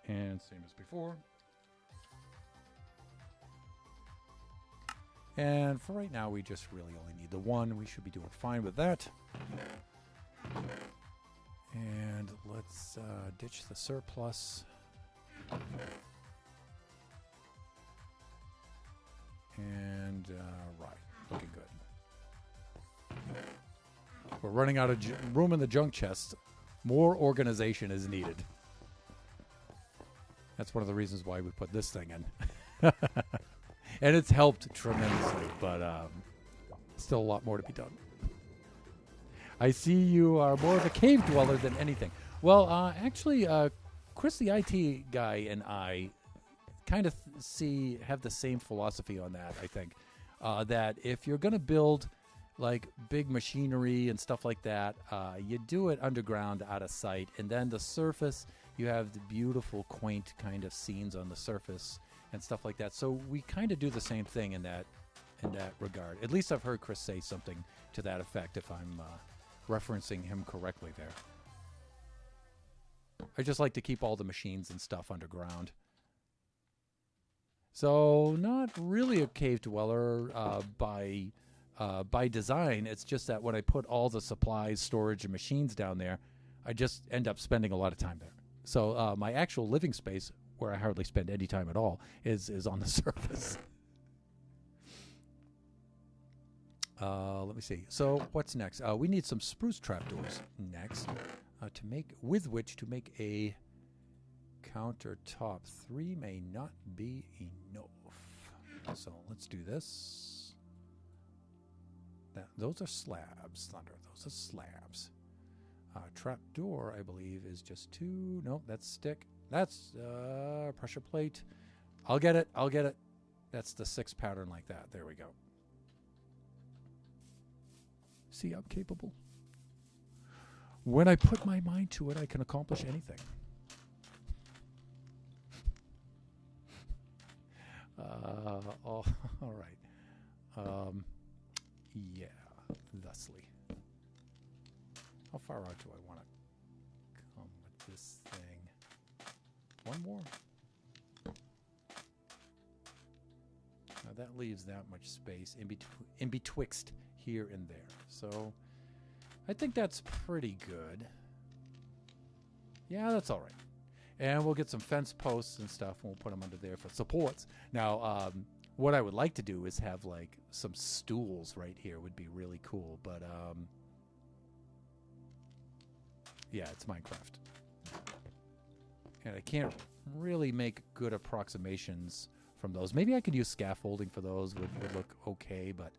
And same as before. And for right now, we just really only need the one. We should be doing fine with that. And let's ditch the surplus. And, right, looking good. We're running out of room in the junk chest. More organization is needed. That's one of the reasons why we put this thing in. And it's helped tremendously, but still a lot more to be done. I see you are more of a cave dweller than anything. Well, actually, Chris, the IT guy, and I kind of have the same philosophy on that, I think. That if you're going to build like big machinery and stuff like that, you do it underground out of sight. And then the surface, you have the beautiful, quaint kind of scenes on the surface and stuff like that. So we kind of do the same thing in that regard. At least I've heard Chris say something to that effect, if I'm referencing him correctly there. I just like to keep all the machines and stuff underground. So not really a cave dweller by design. It's just that when I put all the supplies, storage, and machines down there, I just end up spending a lot of time there. So my actual living space, where I hardly spend any time at all, is on the surface. Let me see. So what's next? We need some spruce trapdoors next with which to make a countertop. 3 may not be enough. So let's do this. Those are slabs, Thunder. Those are slabs. Trapdoor, I believe, is just 2. Nope, that's stick. That's pressure plate. I'll get it. That's the 6 pattern like that. There we go. See, I'm capable. When I put my mind to it, I can accomplish anything. All right. Yeah, thusly. How far out do I want to come with this thing? One more? Now that leaves that much space in betwixt here and there. So I think that's pretty good. Yeah, that's all right. And we'll get some fence posts and stuff, and we'll put them under there for supports. Now, what I would like to do is have, like, some stools right here would be really cool. But, yeah, it's Minecraft. And I can't really make good approximations from those. Maybe I could use scaffolding for those. Would look okay, but...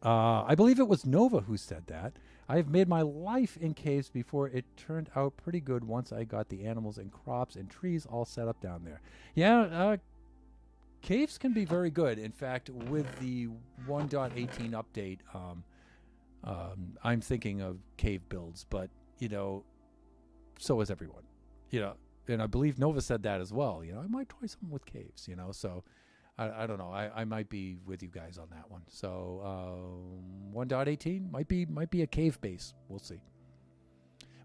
I believe it was Nova who said that. I have made my life in caves before. It turned out pretty good once I got the animals and crops and trees all set up down there. Yeah, caves can be very good. In fact, with the 1.18 update, I'm thinking of cave builds, but, you know, so is everyone. You know, and I believe Nova said that as well. You know, I might try something with caves, you know, so... I don't know. I might be with you guys on that one. So 1.18 might be a cave base. We'll see.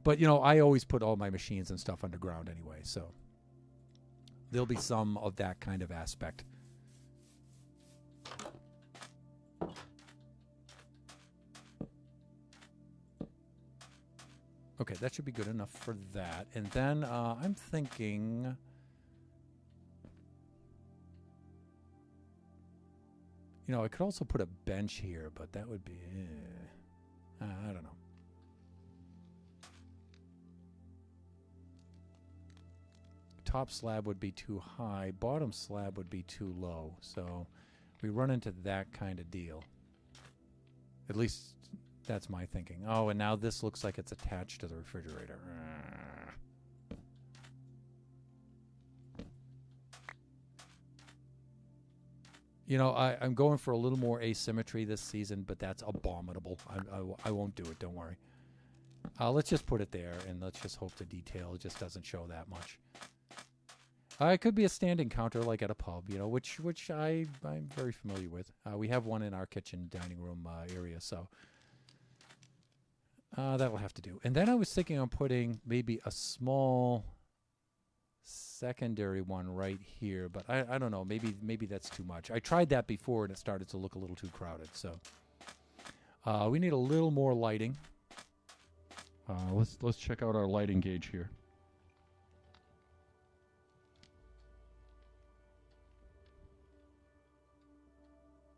But, you know, I always put all my machines and stuff underground anyway. So there'll be some of that kind of aspect. Okay, that should be good enough for that. And then I'm thinking... You know, I could also put a bench here, but that would be... I don't know. Top slab would be too high. Bottom slab would be too low. So we run into that kind of deal. At least that's my thinking. Oh, and now this looks like it's attached to the refrigerator. You know, I'm going for a little more asymmetry this season, but that's abominable. I won't do it, don't worry. Let's just put it there, and let's just hope the detail just doesn't show that much. It could be a standing counter like at a pub, you know, which I'm very familiar with. We have one in our kitchen dining room area, so that will have to do. And then I was thinking of putting maybe a small secondary one right here, but I don't know. Maybe that's too much. I tried that before and it started to look a little too crowded. So we need a little more lighting. Let's check out our lighting gauge here.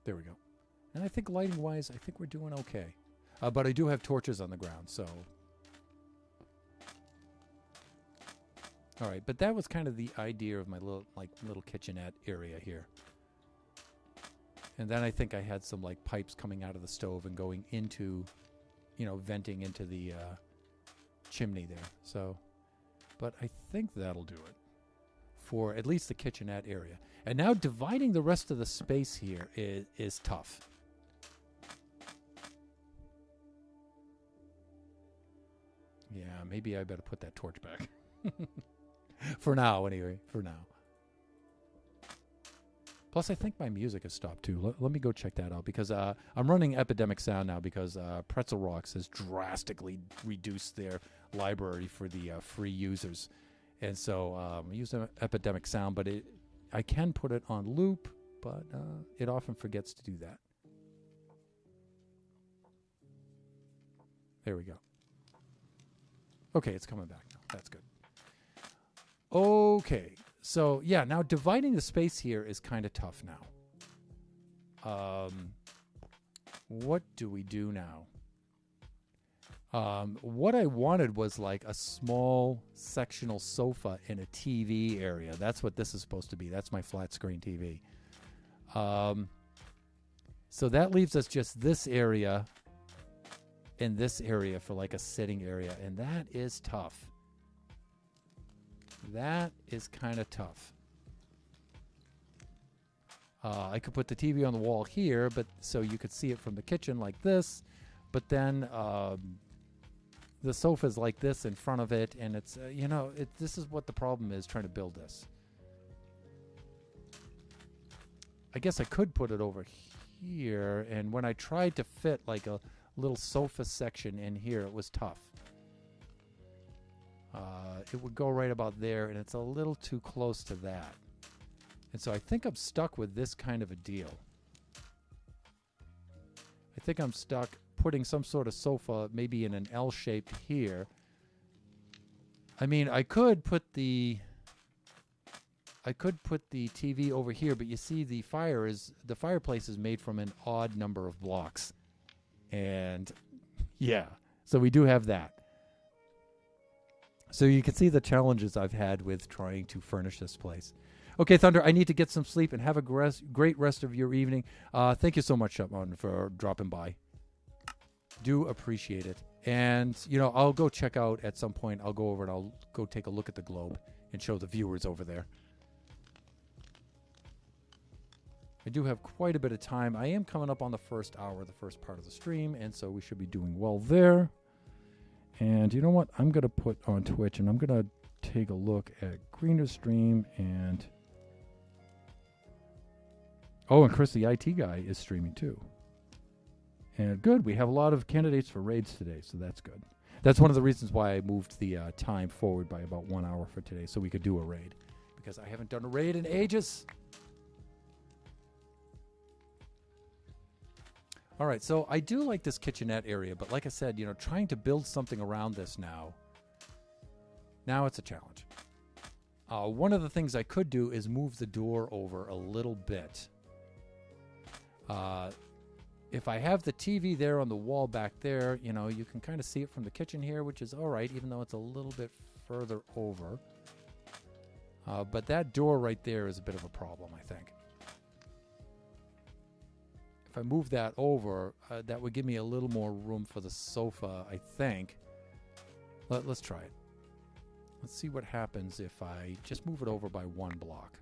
There we go. And I think lighting-wise, I think we're doing okay. But I do have torches on the ground, so... All right, but that was kind of the idea of my little kitchenette area here. And then I think I had some like pipes coming out of the stove and going into, venting into the chimney there. So, but I think that'll do it for at least the kitchenette area. And now dividing the rest of the space here is tough. Yeah, maybe I better put that torch back. For now, anyway. For now. Plus, I think my music has stopped, too. Let me go check that out, because I'm running Epidemic Sound now, because Pretzel Rocks has drastically reduced their library for the free users. And so I use Epidemic Sound, but I can put it on loop, but it often forgets to do that. There we go. Okay, it's coming back now. That's good. Okay, so yeah, now dividing the space here is kind of tough now. What do we do now? What I wanted was like a small sectional sofa in a TV area. That's what this is supposed to be. That's my flat screen TV. So that leaves us just this area and this area for like a sitting area, and that is tough. That is kind of tough. I could put the TV on the wall here, but so you could see it from the kitchen like this, but then the sofa's like this in front of it, and it's, this is what the problem is trying to build this. I guess I could put it over here, and when I tried to fit like a little sofa section in here, it was tough. It would go right about there, and it's a little too close to that. And so I think I'm stuck with this kind of a deal. I think I'm stuck putting some sort of sofa maybe in an L shape here. I mean, I could put the TV over here, but you see the fireplace is made from an odd number of blocks. And yeah, so we do have that. So you can see the challenges I've had with trying to furnish this place. Okay, Thunder, I need to get some sleep and have a great rest of your evening. Thank you so much, Shutman, for dropping by. Do appreciate it. And, I'll go check out at some point. I'll go over and I'll go take a look at the globe and show the viewers over there. I do have quite a bit of time. I am coming up on the first hour, the first part of the stream, and so we should be doing well there. And you know what? I'm going to put on Twitch, and I'm going to take a look at Greener's stream. And and Chris, the IT guy, is streaming too. And good, we have a lot of candidates for raids today, so that's good. That's one of the reasons why I moved the time forward by about 1 hour for today, so we could do a raid. Because I haven't done a raid in ages. All right, so I do like this kitchenette area, but like I said, trying to build something around this now it's a challenge. One of the things I could do is move the door over a little bit. If I have the TV there on the wall back there, you can kind of see it from the kitchen here, which is all right, even though it's a little bit further over. But that door right there is a bit of a problem, I think. If I move that over, that would give me a little more room for the sofa, I think. Let's try it. Let's see what happens if I just move it over by 1 block.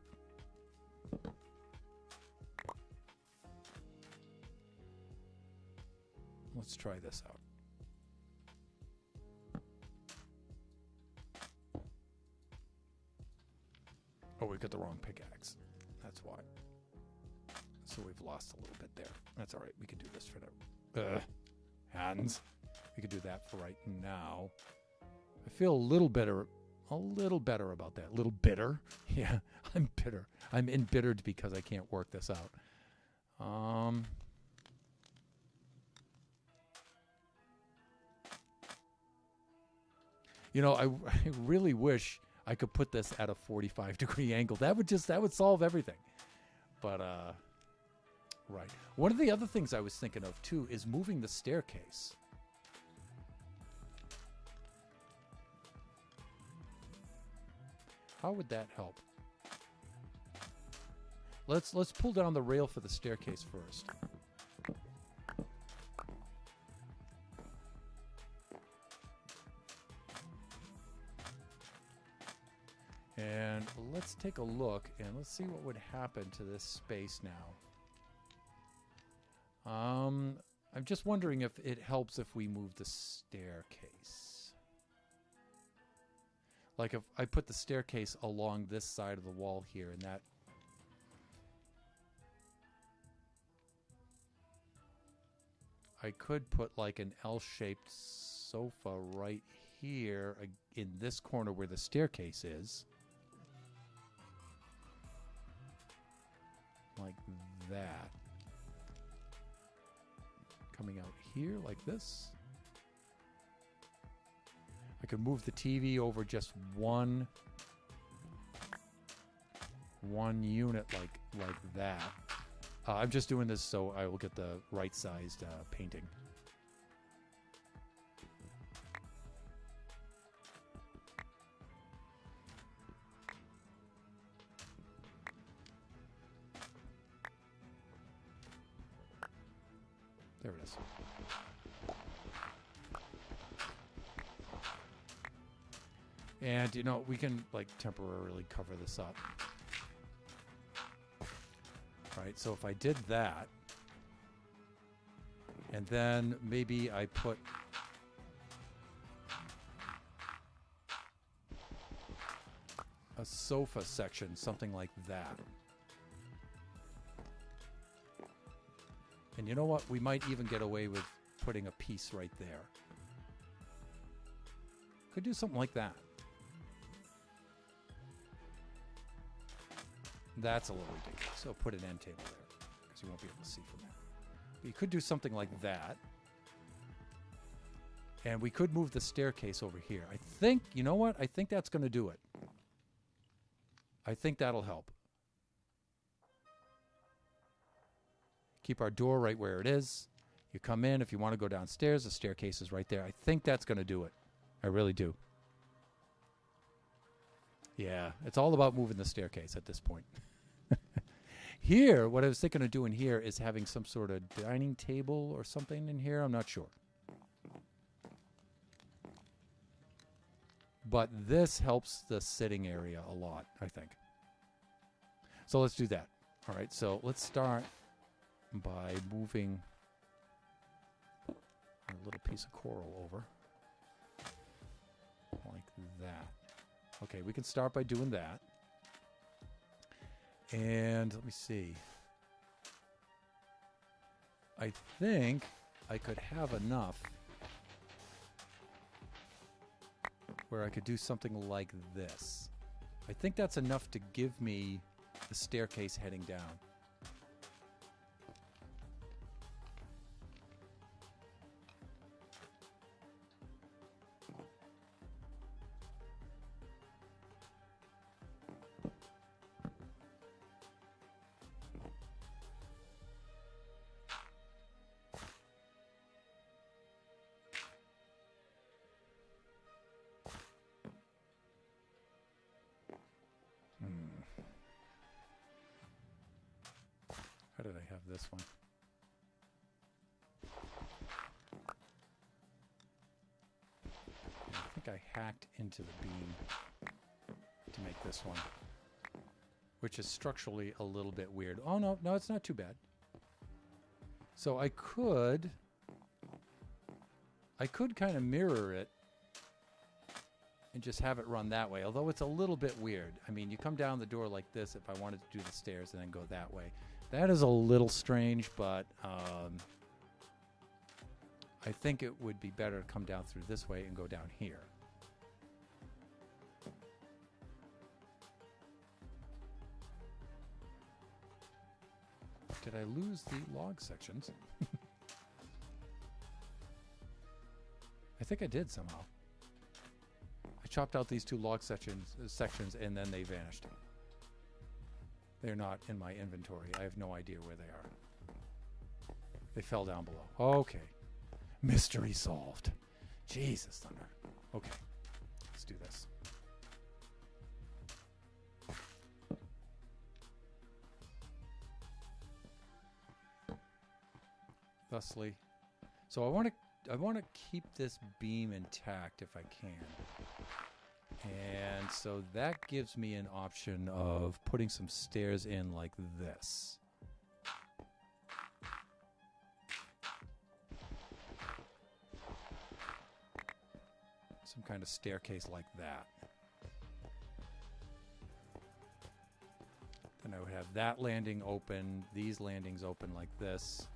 Let's try this out. Oh, we've got the wrong pickaxe. That's why. So we've lost a little bit there. That's all right. We can do this for now. Hands. We could do that for right now. I feel a little better a little better about that. A little bitter. Yeah, I'm bitter. I'm embittered because I can't work this out. You know, I really wish I could put this at a 45-degree angle. That would solve everything. But, right. One of the other things I was thinking of, too, is moving the staircase. How would that help? Let's pull down the rail for the staircase first. And let's take a look and let's see what would happen to this space now. I'm just wondering if it helps if we move the staircase. Like if I put the staircase along this side of the wall here and that. I could put like an L-shaped sofa right here in this corner where the staircase is. Like that. Coming out here like this. I could move the TV over just one unit like that. I'm just doing this so I will get the right-sized painting. There it is. And, you know, we can, like, temporarily cover this up. Right, so if I did that, and then maybe I put a sofa section, something like that. And you know what? We might even get away with putting a piece right there. Could do something like that. That's a little ridiculous. So put an end table there because you won't be able to see from there. But you could do something like that. And we could move the staircase over here. I think, you know what? I think that's going to do it. I think that'll help. Keep our door right where it is. You come in. If you want to go downstairs, the staircase is right there. I think that's going to do it. I really do. Yeah, it's all about moving the staircase at this point. Here, what I was thinking of doing here is having some sort of dining table or something in here. I'm not sure. But this helps the sitting area a lot, I think. So let's do that. All right, so let's start by moving a little piece of coral over. Like that. Okay, we can start by doing that. And let me see. I think I could have enough where I could do something like this. I think that's enough to give me the staircase heading down. How did I have this one? I think I hacked into the beam to make this one, which is structurally a little bit weird. Oh, no, it's not too bad. So I could kind of mirror it and just have it run that way, although it's a little bit weird. I mean, you come down the door like this if I wanted to do the stairs and then go that way. That is a little strange, but I think it would be better to come down through this way and go down here. Did I lose the log sections? I think I did somehow. I chopped out these two log sections and then they vanished. They're not in my inventory. I have no idea where they are. They fell down below. Okay. Mystery solved. Jesus, Thunder. Okay. Let's do this. Thusly. So I want to keep this beam intact if I can. And so that gives me an option of putting some stairs in like this. Some kind of staircase like that. Then I would have that landing open, these landings open like this.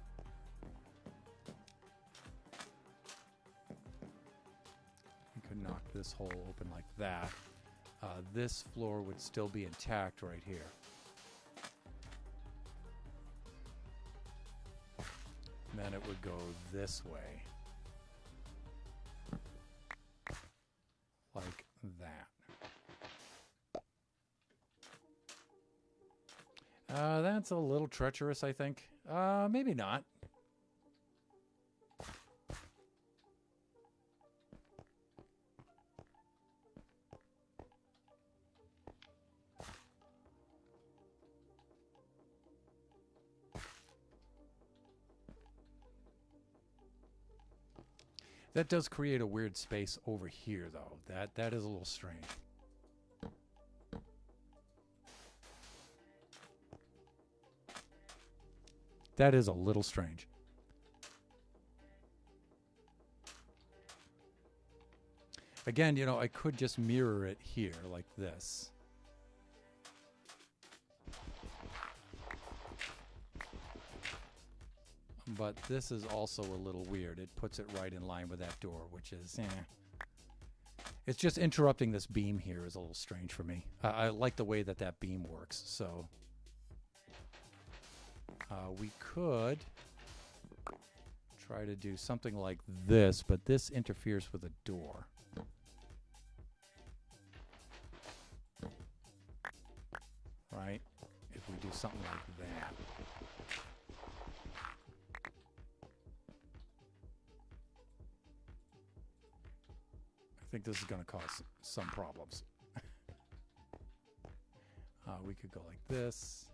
Knock this hole open like that. This floor would still be intact right here. And then it would go this way. Like that. That's a little treacherous, I think. Maybe not. That does create a weird space over here, though. That is a little strange. That is a little strange. Again, you know, I could just mirror it here like this. But this is also a little weird. It puts it right in line with that door, which is, It's just interrupting this beam here is a little strange for me. I like the way that beam works, so... we could try to do something like this, but this interferes with the door. Right? If we do something like that. I think this is going to cause some problems. We could go like this.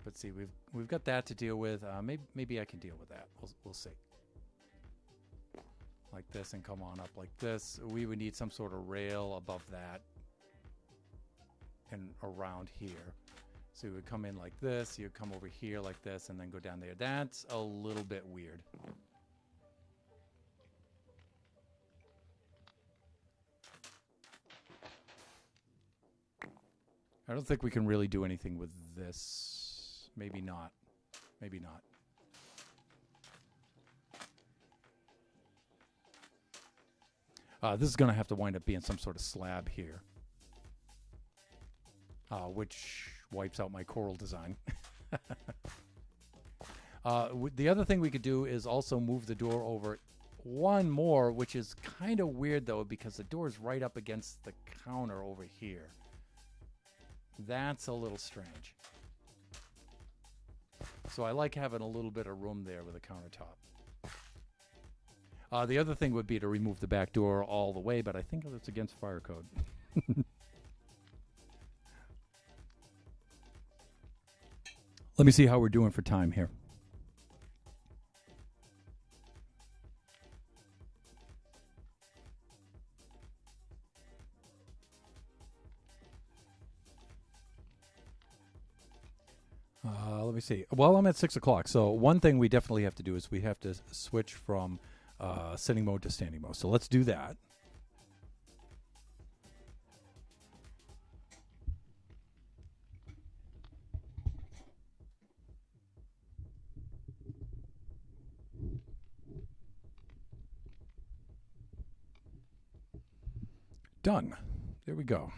But see, we've got that to deal with. Maybe I can deal with that. We'll see. Like this and come on up like this. We would need some sort of rail above that and around here. So you would come in like this. You would come over here like this and then go down there. That's a little bit weird. I don't think we can really do anything with this. Maybe not. Maybe not. This is going to have to wind up being some sort of slab here. Which wipes out my coral design. The other thing we could do is also move the door over one more, which is kind of weird, though, because the door is right up against the counter over here. That's a little strange. So I like having a little bit of room there with a countertop. The other thing would be to remove the back door all the way, but I think that's against fire code. Let me see how we're doing for time here. Let me see. Well, I'm at 6 o'clock. So one thing we definitely have to do is we have to switch from sitting mode to standing mode. So let's do that. Done. There we go.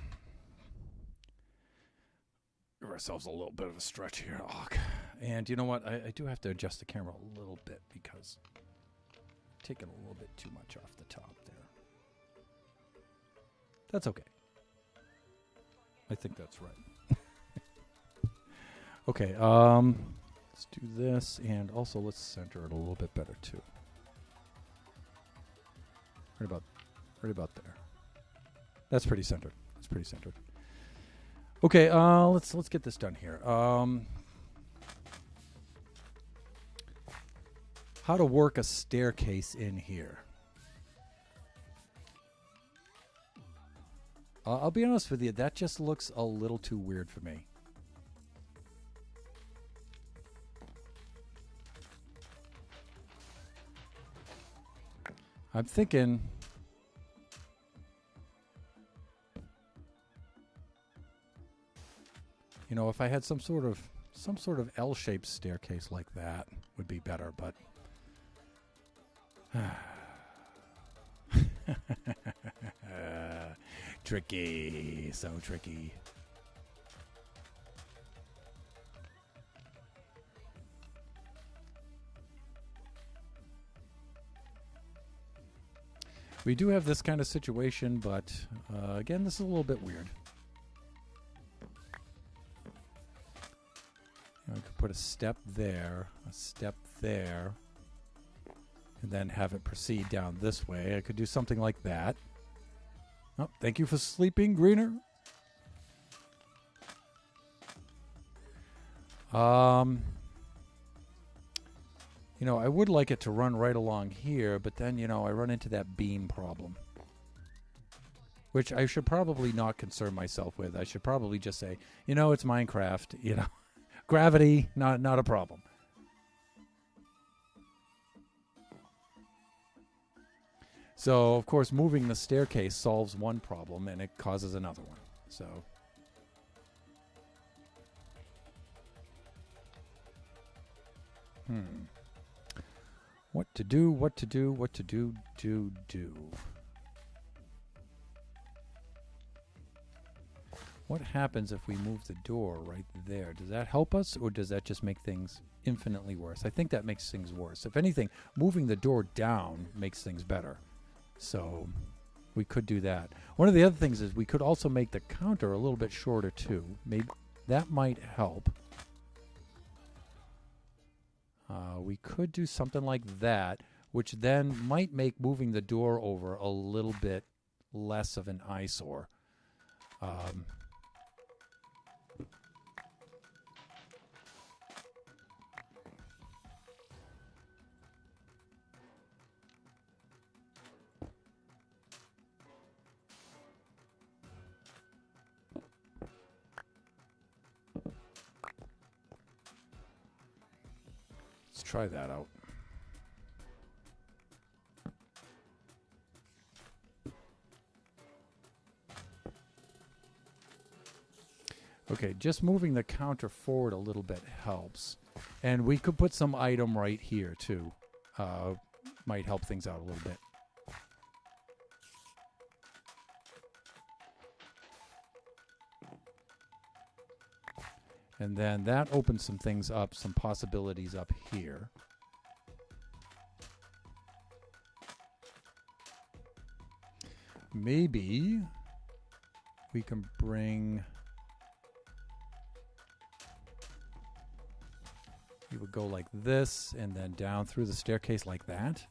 Give ourselves a little bit of a stretch here. Oh, And you know what? I do have to adjust the camera a little bit because I'm taking a little bit too much off the top there. That's okay. I think that's right. Okay, let's do this, and also let's center it a little bit better too. Right about there. That's pretty centered. That's pretty centered. Okay, let's get this done here. How to work a staircase in here. I'll be honest with you, that just looks a little too weird for me. I'm thinking, you know, if I had some sort of L-shaped staircase like that would be better, but tricky, so tricky. We do have this kind of situation, but again, this is a little bit weird. You know, I could put a step there, and then have it proceed down this way. I could do something like that. Oh, thank you for sleeping, Greener. You know, I would like it to run right along here, but then, you know, I run into that beam problem, which I should probably not concern myself with. I should probably just say, you know, it's Minecraft, you know, gravity, not a problem. So, of course, moving the staircase solves one problem, and it causes another one. So, What to do. What happens if we move the door right there? Does that help us, or does that just make things infinitely worse? I think that makes things worse. If anything, moving the door down makes things better. So we could do that. One of the other things is we could also make the counter a little bit shorter too. Maybe that might help. We could do something like that, which then might make moving the door over a little bit less of an eyesore. Let's try that out. Okay, just moving the counter forward a little bit helps. And we could put some item right here, too. Might help things out a little bit. And then that opens some things up, some possibilities up here. Maybe we can bring... You would go like this and then down through the staircase like that.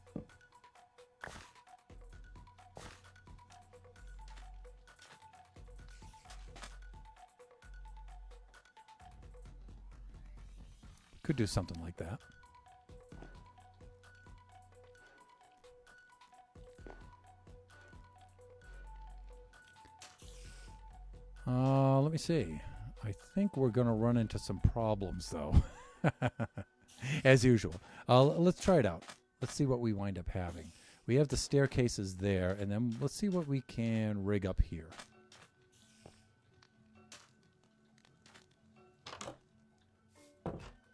Could do something like that. Let me see. I think we're going to run into some problems, though. As usual. Let's try it out. Let's see what we wind up having. We have the staircases there, and then let's see what we can rig up here.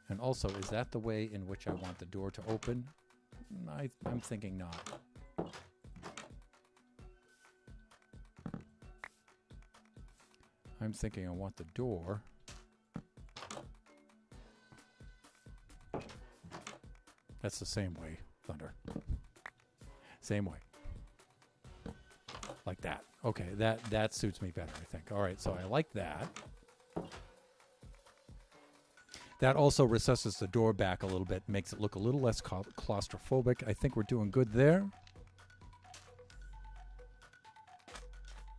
And also, is that the way in which I want the door to open? I'm thinking not. I'm thinking I want the door That's the same way, Thunder. Same way. Like that. Okay, that suits me better, I think. All right, so I like that. That also recesses the door back a little bit, makes it look a little less claustrophobic. I think we're doing good there.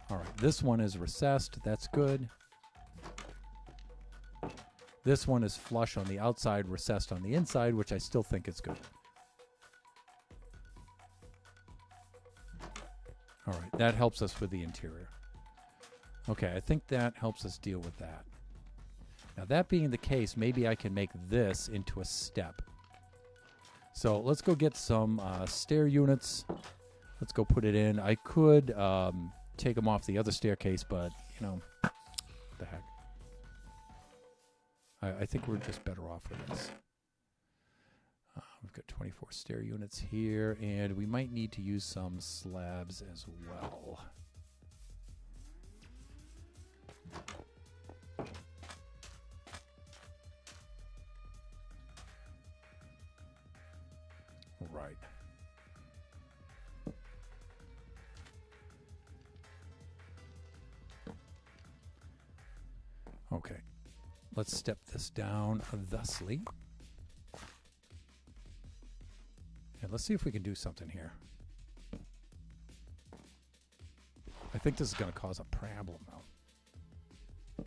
All right, this one is recessed. That's good. This one is flush on the outside, recessed on the inside, which I still think is good. All right, that helps us with the interior. Okay, I think that helps us deal with that. Now, that being the case, maybe I can make this into a step. So let's go get some stair units. Let's go put it in. I could take them off the other staircase, but, you know, what the heck. I think we're just better off with this. We've got 24 stair units here, and we might need to use some slabs as well. Right. Okay. Let's step this down thusly. And let's see if we can do something here. I think this is going to cause a problem, though.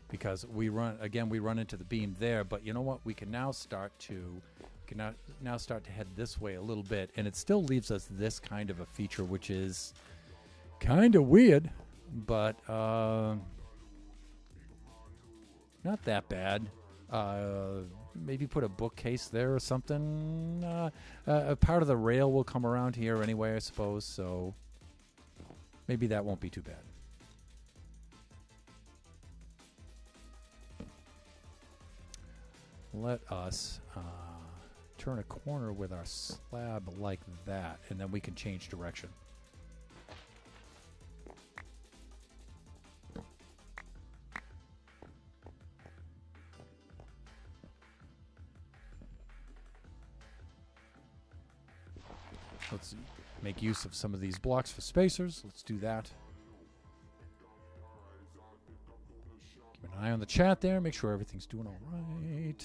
Because we run into the beam there, but you know what? We can now start to head this way a little bit, and it still leaves us this kind of a feature, which is kind of weird, but not that bad. Maybe put a bookcase there or something. A part of the rail will come around here anyway, I suppose, so maybe that won't be too bad. Let us turn a corner with our slab like that, and then we can change direction. Let's make use of some of these blocks for spacers. Let's do that. Keep an eye on the chat there. Make sure everything's doing all right.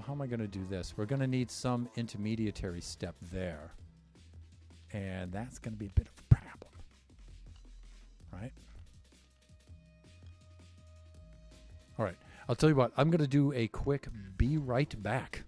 How am I going to do this? We're going to need some intermediary step there. And that's going to be a bit of a problem. Right? All right. I'll tell you what. I'm going to do a quick be right back.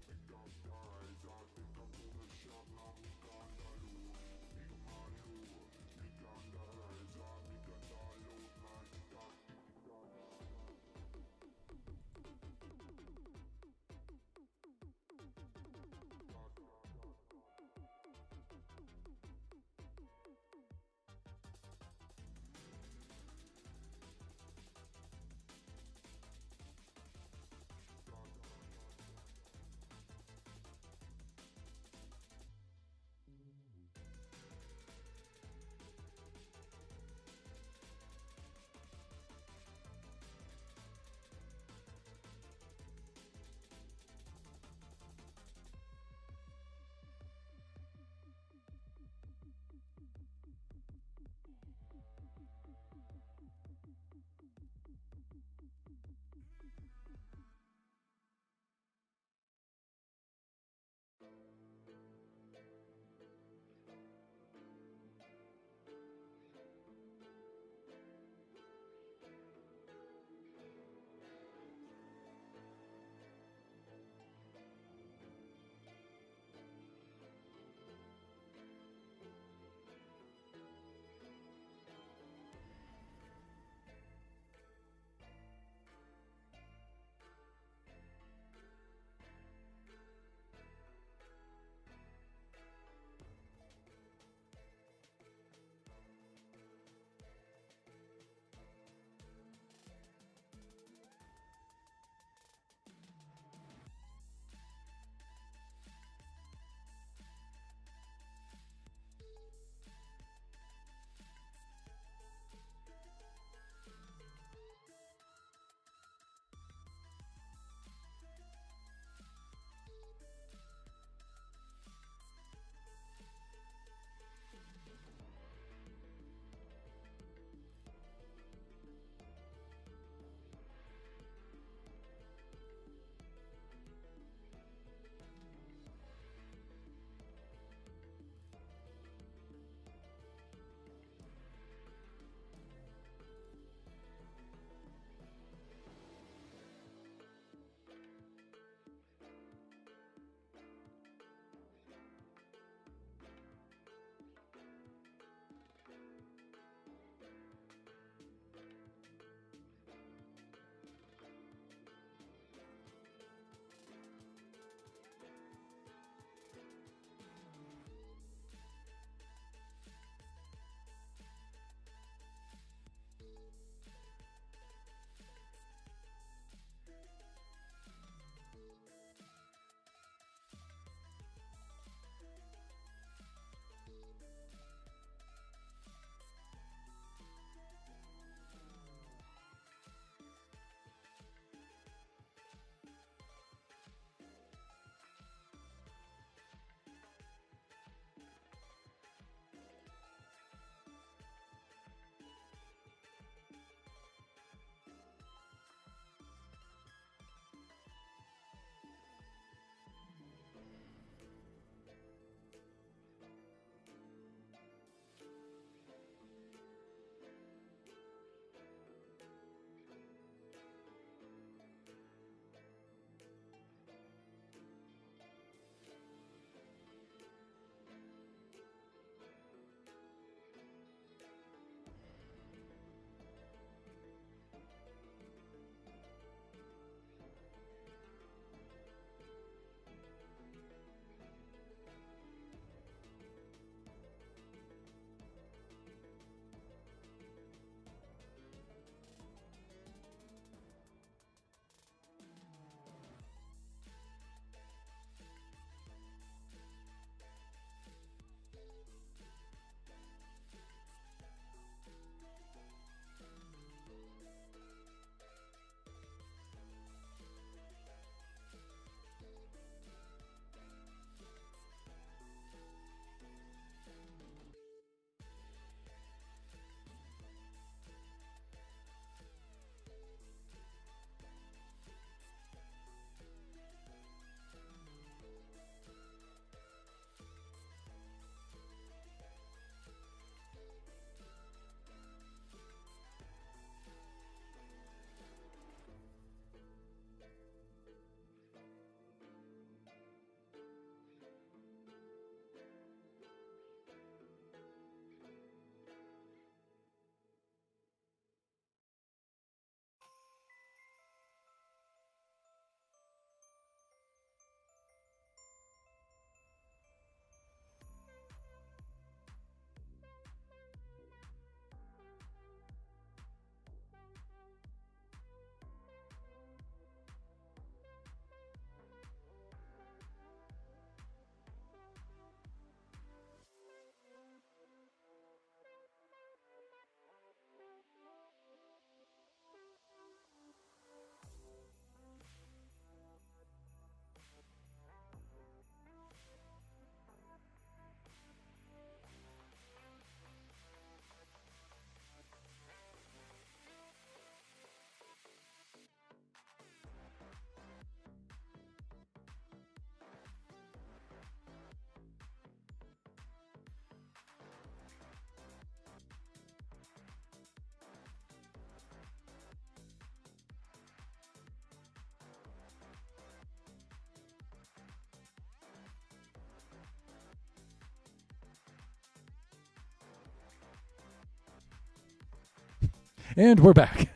And we're back.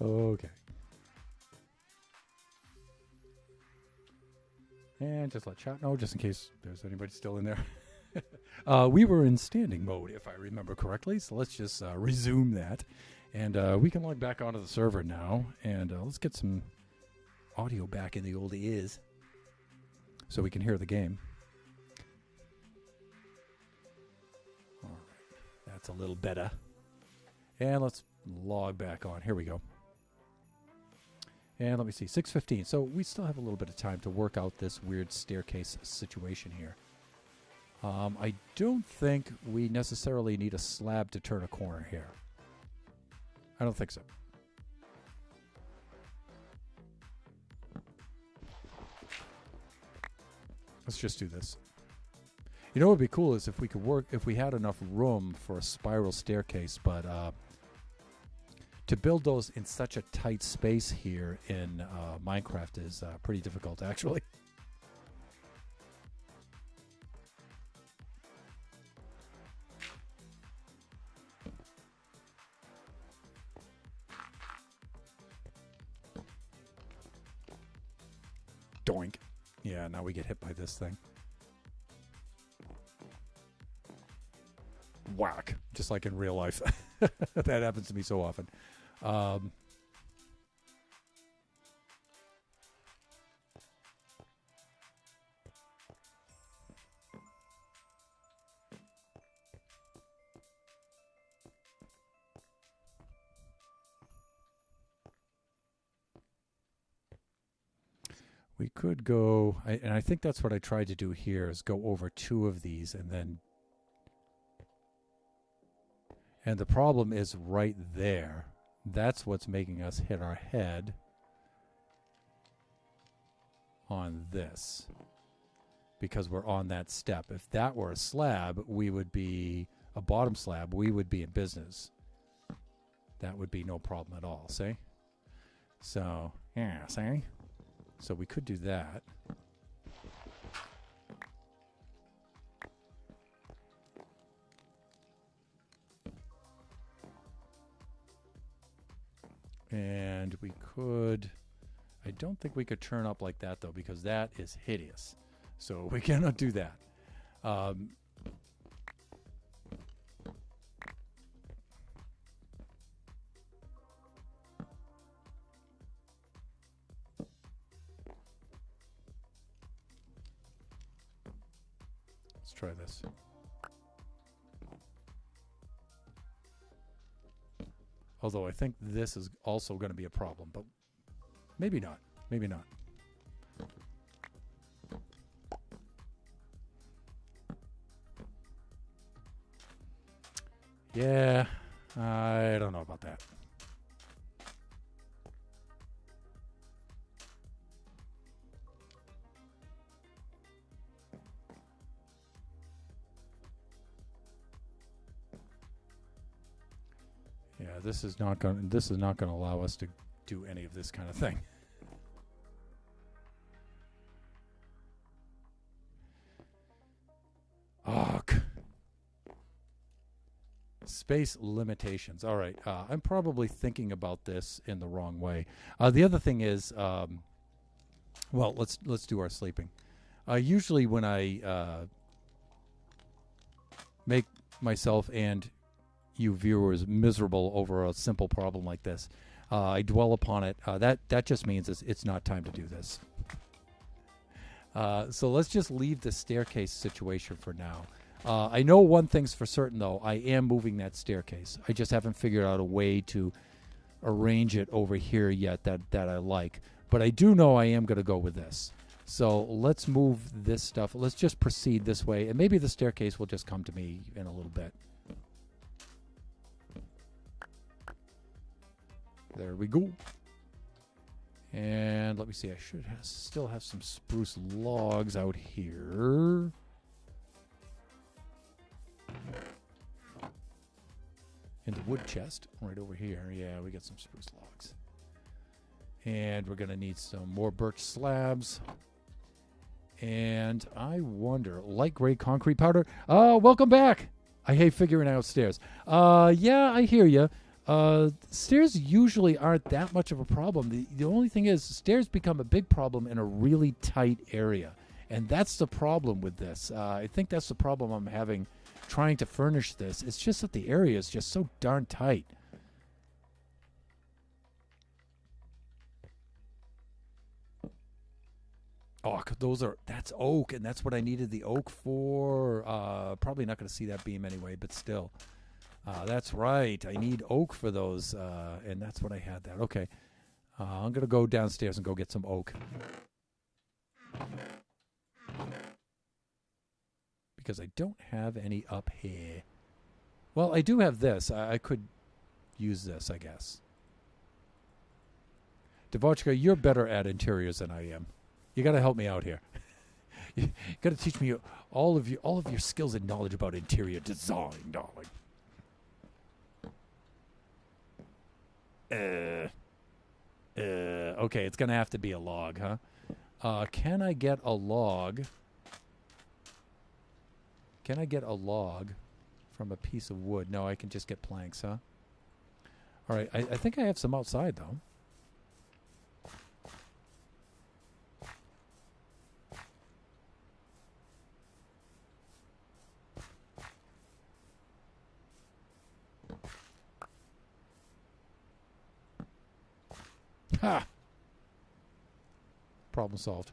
Okay. And just let chat know, just in case there's anybody still in there. We were in standing mode, if I remember correctly, so let's just resume that. And we can log back onto the server now, and let's get some audio back in the old ears so we can hear the game. All right, that's a little better. And let's log back on. Here we go. And let me see, 6:15. So we still have a little bit of time to work out this weird staircase situation here. I don't think we necessarily need a slab to turn a corner here. I don't think so. Let's just do this. You know what would be cool is if we could work, if we had enough room for a spiral staircase, but to build those in such a tight space here in Minecraft is pretty difficult, actually. Doink. Yeah, now we get hit by this thing. Whack. Just like in real life. That happens to me so often. We could go, and I think that's what I tried to do here, is go over two of these and then... And the problem is right there. That's what's making us hit our head on this. Because we're on that step. If that were a slab, we would be, a bottom slab, we would be in business. That would be no problem at all, see? So, yeah, see? So we could do that. And we could... I don't think we could turn up like that, though, because that is hideous. So we cannot do that. Let's try this. Although I think this is also going to be a problem, but maybe not. Maybe not. Yeah, I don't know about that. Yeah, this is not going to allow us to do any of this kind of thing. Ugh. Space limitations. All right, I'm probably thinking about this in the wrong way. The other thing is, well, let's do our sleeping. Usually, when I make myself and you viewers miserable over a simple problem like this, I dwell upon it. That just means it's not time to do this. So let's just leave the staircase situation for now. I know one thing's for certain, though. I am moving that staircase. I just haven't figured out a way to arrange it over here yet that I like. But I do know I am going to go with this. So let's move this stuff. Let's just proceed this way. And maybe the staircase will just come to me in a little bit. There we go. And let me see. I should still have some spruce logs out here. In the wood chest right over here. Yeah, we got some spruce logs. And we're going to need some more birch slabs. And I wonder, light gray concrete powder. Welcome back. I hate figuring out stairs. Yeah, I hear you. Stairs usually aren't that much of a problem. The only thing is stairs become a big problem in a really tight area. And that's the problem with this. I think that's the problem I'm having trying to furnish this. It's just that the area is just so darn tight. Oh, that's oak, and that's what I needed the oak for. Probably not going to see that beam anyway, but still. That's right. I need oak for those, and that's what I had that. Okay. I'm going to go downstairs and go get some oak. Because I don't have any up here. Well, I do have this. I could use this, I guess. Dvochka, you're better at interiors than I am. You got to help me out here. You got to teach me all of your skills and knowledge about interior design, darling. Okay, it's going to have to be a log, huh? Can I get a log? Can I get a log from a piece of wood? No, I can just get planks, huh? All right, I think I have some outside, though. Ha! Problem solved.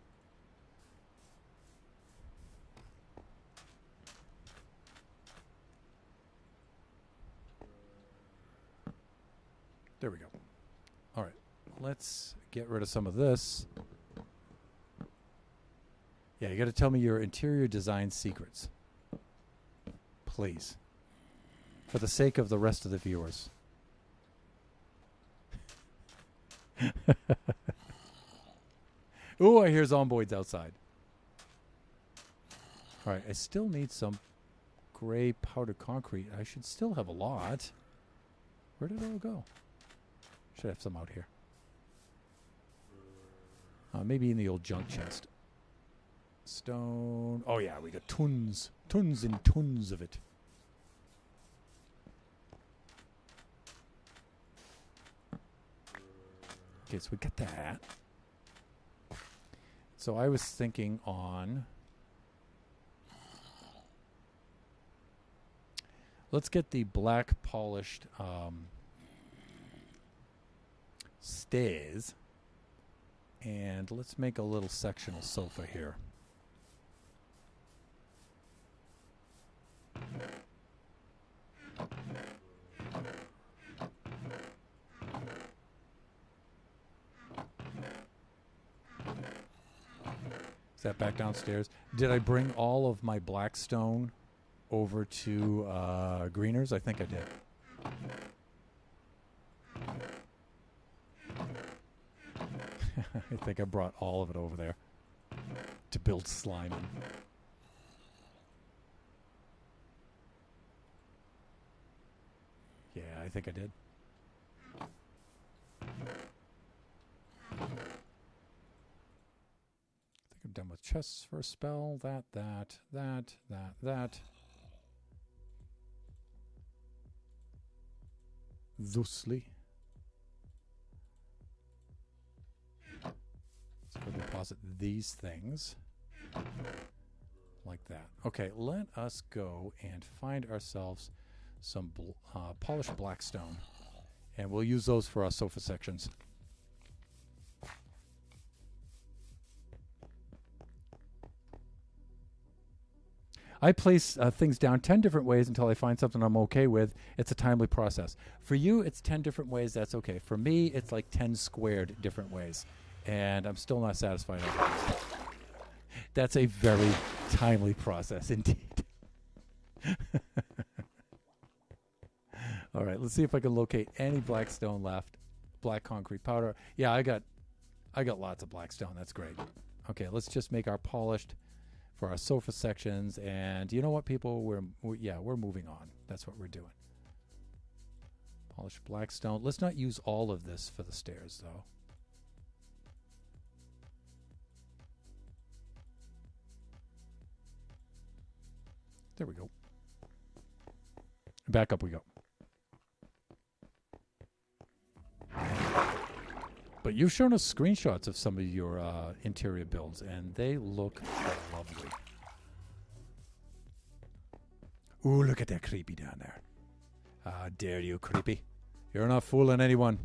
There we go. All right. Let's get rid of some of this. Yeah, you got to tell me your interior design secrets. Please. For the sake of the rest of the viewers. Ooh, I hear zomboids outside. All right, I still need some gray powdered concrete. I should still have a lot. Where did it all go? Should have some out here. Maybe in the old junk chest. Stone. Oh, yeah, we got tons. Tons and tons of it. Okay, so we got that. So I was thinking on... Let's get the black polished stairs. And let's make a little sectional sofa here. Is that back downstairs? Did I bring all of my black stone over to Greeners? I think I did. I think I brought all of it over there to build slime in. Yeah, I think I did. I think I'm done with chests for a spell. That. Thusly. Let's go deposit these things. Like that. Okay, let us go and find ourselves some polished blackstone. And we'll use those for our sofa sections. I place things down 10 different ways until I find something I'm okay with. It's a timely process. For you, it's 10 different ways. That's okay. For me, it's like 10 squared different ways. And I'm still not satisfied. That's a very timely process indeed. All right, let's see if I can locate any black stone left. Black concrete powder. Yeah, I got lots of black stone. That's great. Okay, let's just make our polished for our sofa sections. And you know what, people? We're moving on. That's what we're doing. Polished black stone. Let's not use all of this for the stairs, though. There we go. Back up we go. you've shown us screenshots of some of your interior builds, and they look lovely. Ooh, look at that creepy down there. How dare you, creepy. You're not fooling anyone.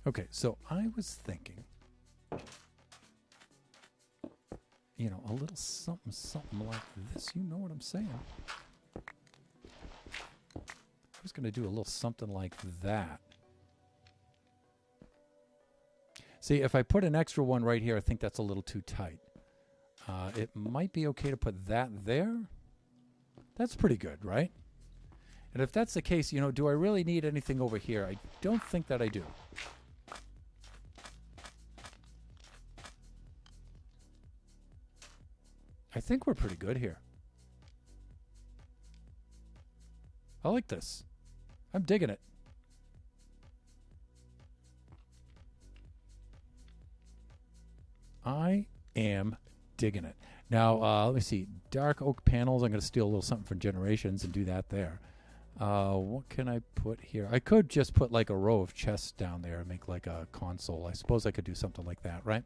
Okay, so I was thinking, you know, a little something like this. You know what I'm saying? I was going to do a little something like that. See, if I put an extra one right here, I think that's a little too tight. It might be okay to put that there. That's pretty good, right? And if that's the case, you know, do I really need anything over here? I don't think that I do. I think we're pretty good here. I like this. I'm digging it. I am digging it. Now, let me see. Dark oak panels. I'm going to steal a little something from Generations and do that there. What can I put here? I could just put like a row of chests down there and make like a console. I suppose I could do something like that, right?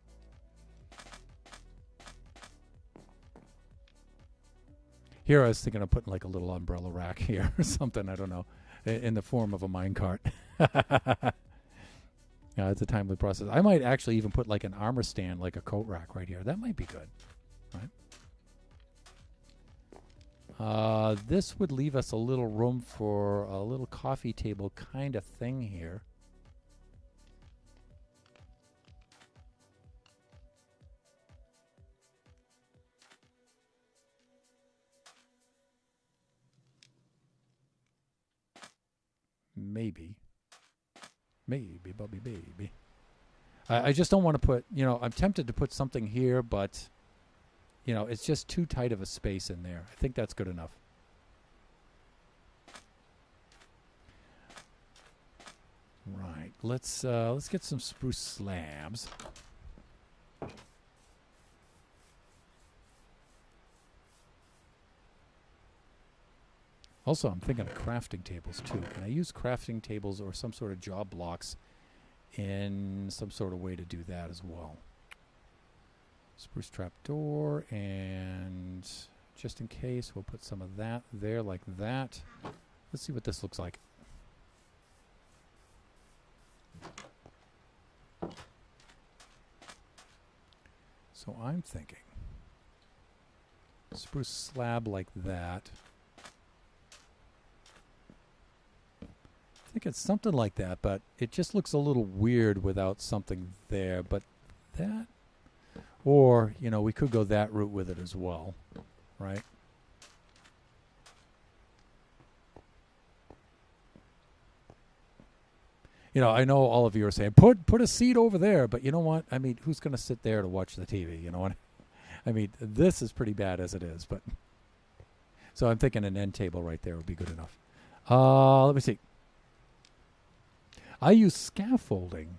Here I was thinking of putting like a little umbrella rack here or something, I don't know, in the form of a minecart. Yeah, it's a timely process. I might actually even put like an armor stand, like a coat rack right here. That might be good, right? This would leave us a little room for a little coffee table kind of thing here. Maybe, Bubby, baby. I just don't want to put, you know, I'm tempted to put something here, but, you know, it's just too tight of a space in there. I think that's good enough. Right. Let's get some spruce slabs. Also, I'm thinking of crafting tables, too. Can I use crafting tables or some sort of job blocks in some sort of way to do that as well? Spruce trap door, and just in case, we'll put some of that there like that. Let's see what this looks like. So I'm thinking spruce slab like that. I think it's something like that, but it just looks a little weird without something there. But that, or, you know, we could go that route with it as well, right? You know, I know all of you are saying, put a seat over there, but you know what? I mean, who's going to sit there to watch the TV? You know what? I mean, this is pretty bad as it is, but so I'm thinking an end table right there would be good enough. Let me see. I use scaffolding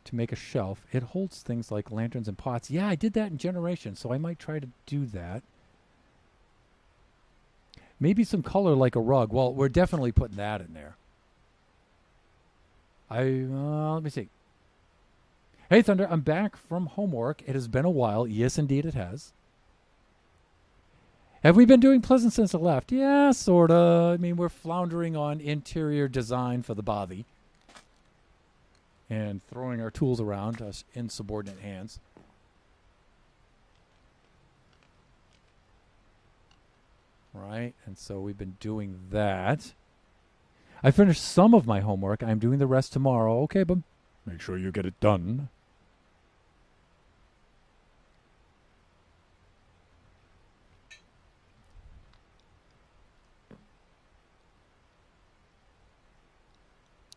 to make a shelf. It holds things like lanterns and pots. Yeah, I did that in Generations, so I might try to do that. Maybe some color like a rug. Well, we're definitely putting that in there. Let me see. Hey, Thunder, I'm back from homework. It has been a while. Yes, indeed it has. Have we been doing Pleasant since I left? Yeah, sort of. I mean, we're floundering on interior design for the body and throwing our tools around us insubordinate hands. Right, and so we've been doing that. I finished some of my homework. I'm doing the rest tomorrow. Okay, but make sure you get it done.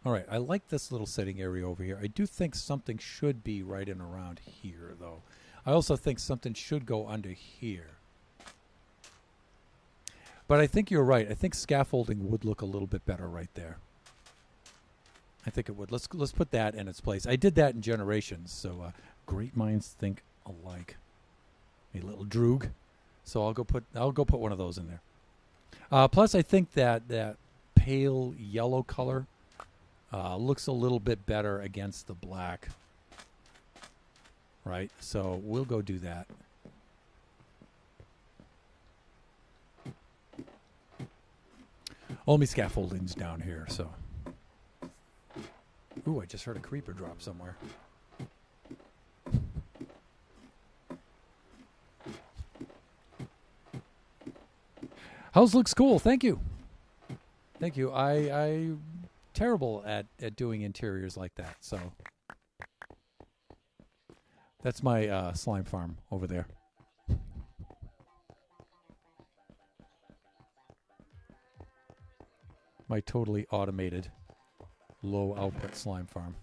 All right, I like this little sitting area over here. I do think something should be right in around here, though. I also think something should go under here. But I think you're right. I think scaffolding would look a little bit better right there. I think it would. Let's put that in its place. I did that in Generations, so great minds think alike. A little droog. So I'll go put one of those in there. Plus, I think that pale yellow color looks a little bit better against the black. Right? So we'll go do that. Only scaffolding's down here, so. Ooh, I just heard a creeper drop somewhere. House looks cool. Thank you. Thank you. I'm terrible at doing interiors like that, so. That's my slime farm over there. My totally automated low output slime farm.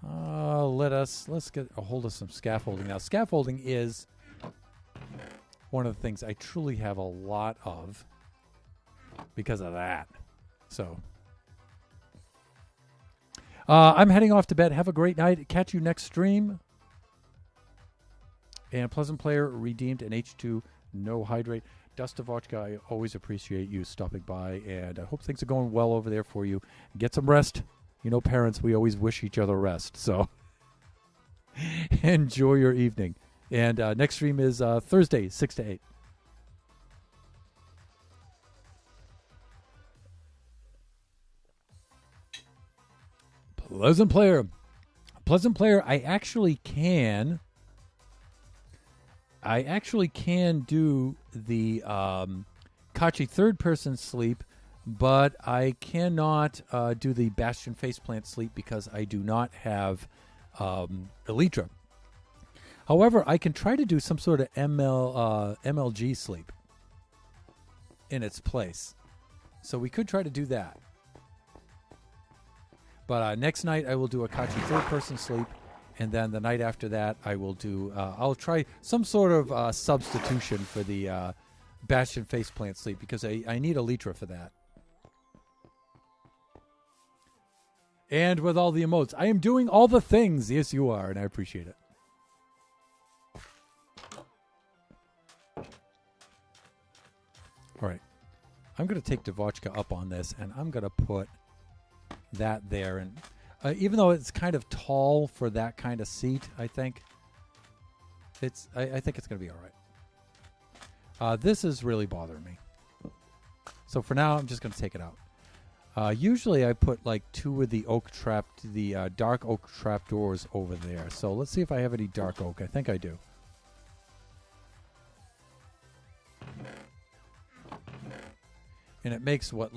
Let's get a hold of some scaffolding. Now, scaffolding is one of the things I truly have a lot of because of that. So I'm heading off to bed. Have a great night. Catch you next stream. And Pleasant Player redeemed an H2 no hydrate. Dust of Vodka, I always appreciate you stopping by, and I hope things are going well over there for you. Get some rest. You know, parents, we always wish each other rest, so enjoy your evening. And next stream is Thursday, 6 to 8. Pleasant Player. Pleasant Player, I actually can do the Kachi third-person sleep, but I cannot do the Bastion faceplant sleep because I do not have Elytra. However, I can try to do some sort of MLG sleep in its place. So we could try to do that. But next night I will do a Kachi third-person sleep. And then the night after that, I will do. I'll try some sort of substitution for the Bastion faceplant sleep because I need Elytra for that. And with all the emotes, I am doing all the things. Yes, you are, and I appreciate it. All right, I'm going to take Dvochka up on this, and I'm going to put that there and. Even though it's kind of tall for that kind of seat, I think I think it's going to be all right. This is really bothering me. So for now, I'm just going to take it out. Usually I put like two of the dark oak trap doors over there. So let's see if I have any dark oak. I think I do. And it makes what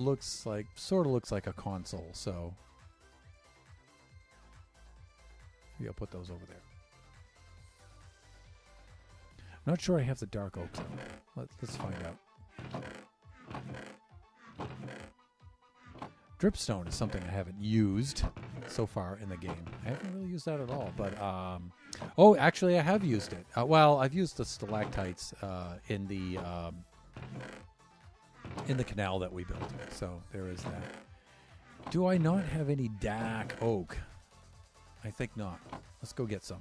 sort of looks like a console, so. Yeah, I'll put those over there. I'm not sure I have the dark oak. Let's find out. Dripstone is something I haven't used so far in the game. I haven't really used that at all. But oh, actually, I have used it. Well, I've used the stalactites in the canal that we built. So there is that. Do I not have any dark oak? I think not. Let's go get some.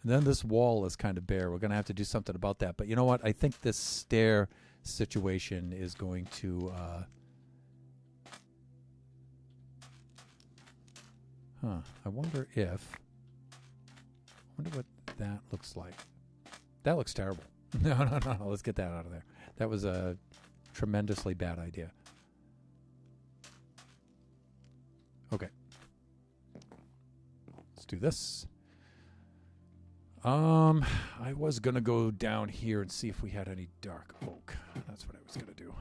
And then this wall is kind of bare. We're going to have to do something about that. But you know what? I think this stair situation is going to... I wonder what that looks like. That looks terrible. No. Let's get that out of there. That was a tremendously bad idea. Okay. Let's do this. I was going to go down here and see if we had any dark oak. That's what I was going to do.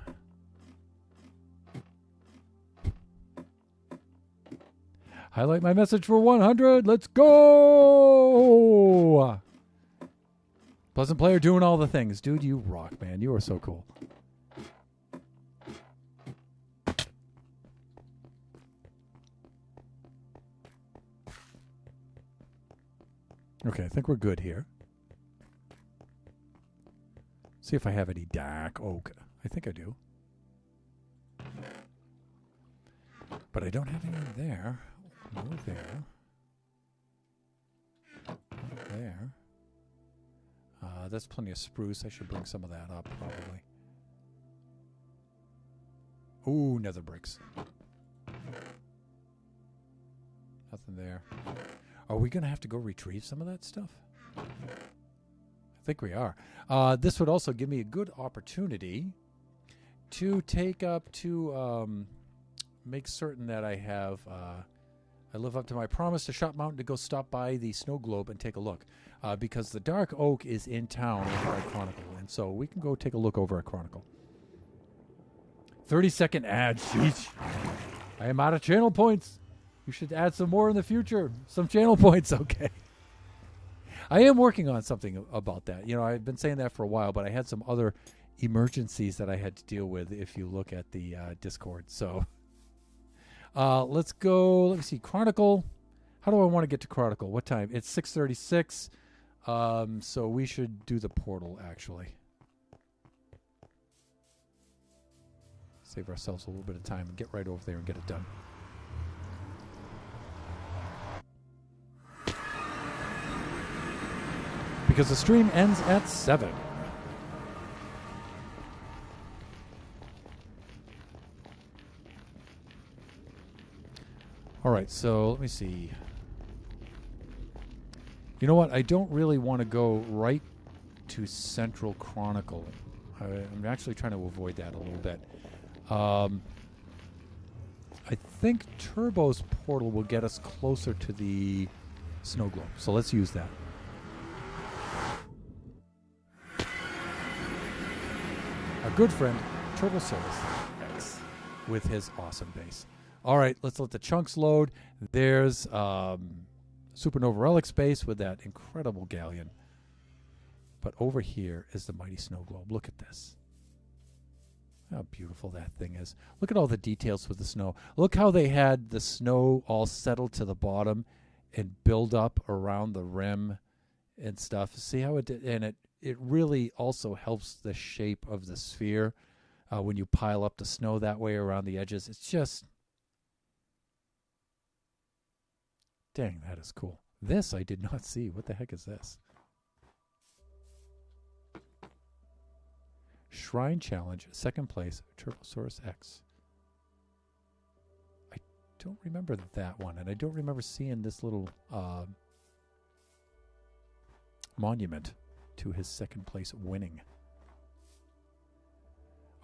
Highlight my message for 100. Let's go! Pleasant Player doing all the things. Dude, you rock, man. You are so cool. Okay, I think we're good here. See if I have any dark oak. I think I do. But I don't have any there. Nor there. there. That's plenty of spruce. I should bring some of that up, probably. Ooh, nether bricks. Nothing there. Are we going to have to go retrieve some of that stuff? I think we are. This would also give me a good opportunity to take up to make certain that I have... I live up to my promise to Shop Mountain to go stop by the snow globe and take a look. Because the Dark Oak is in town over at Chronicle. And so we can go take a look over at Chronicle. 30-second ad. Sheesh. I am out of channel points. You should add some more in the future. Some channel points. Okay. I am working on something about that. You know, I've been saying that for a while, but I had some other emergencies that I had to deal with if you look at the Discord. So let's go. Let me see. Chronicle. How do I want to get to Chronicle? What time? It's 6:36. So we should do the portal, actually. Save ourselves a little bit of time and get right over there and get it done. Because the stream ends at 7. All right, so let me see. You know what? I don't really want to go right to Central Chronicle. I'm actually trying to avoid that a little bit. I think Turbo's portal will get us closer to the snow globe. So let's use that. Our good friend, Turbosaurus X, with his awesome base. All right, let's let the chunks load. There's Supernova Relic space with that incredible galleon. But over here is the mighty snow globe. Look at this. How beautiful that thing is. Look at all the details with the snow. Look how they had the snow all settled to the bottom and build up around the rim and stuff. See how it did? And it really also helps the shape of the sphere when you pile up the snow that way around the edges. It's just... Dang, that is cool. This I did not see. What the heck is this? Shrine Challenge, second place, Turbosaurus X. I don't remember that one, and I don't remember seeing this little monument to his second place winning.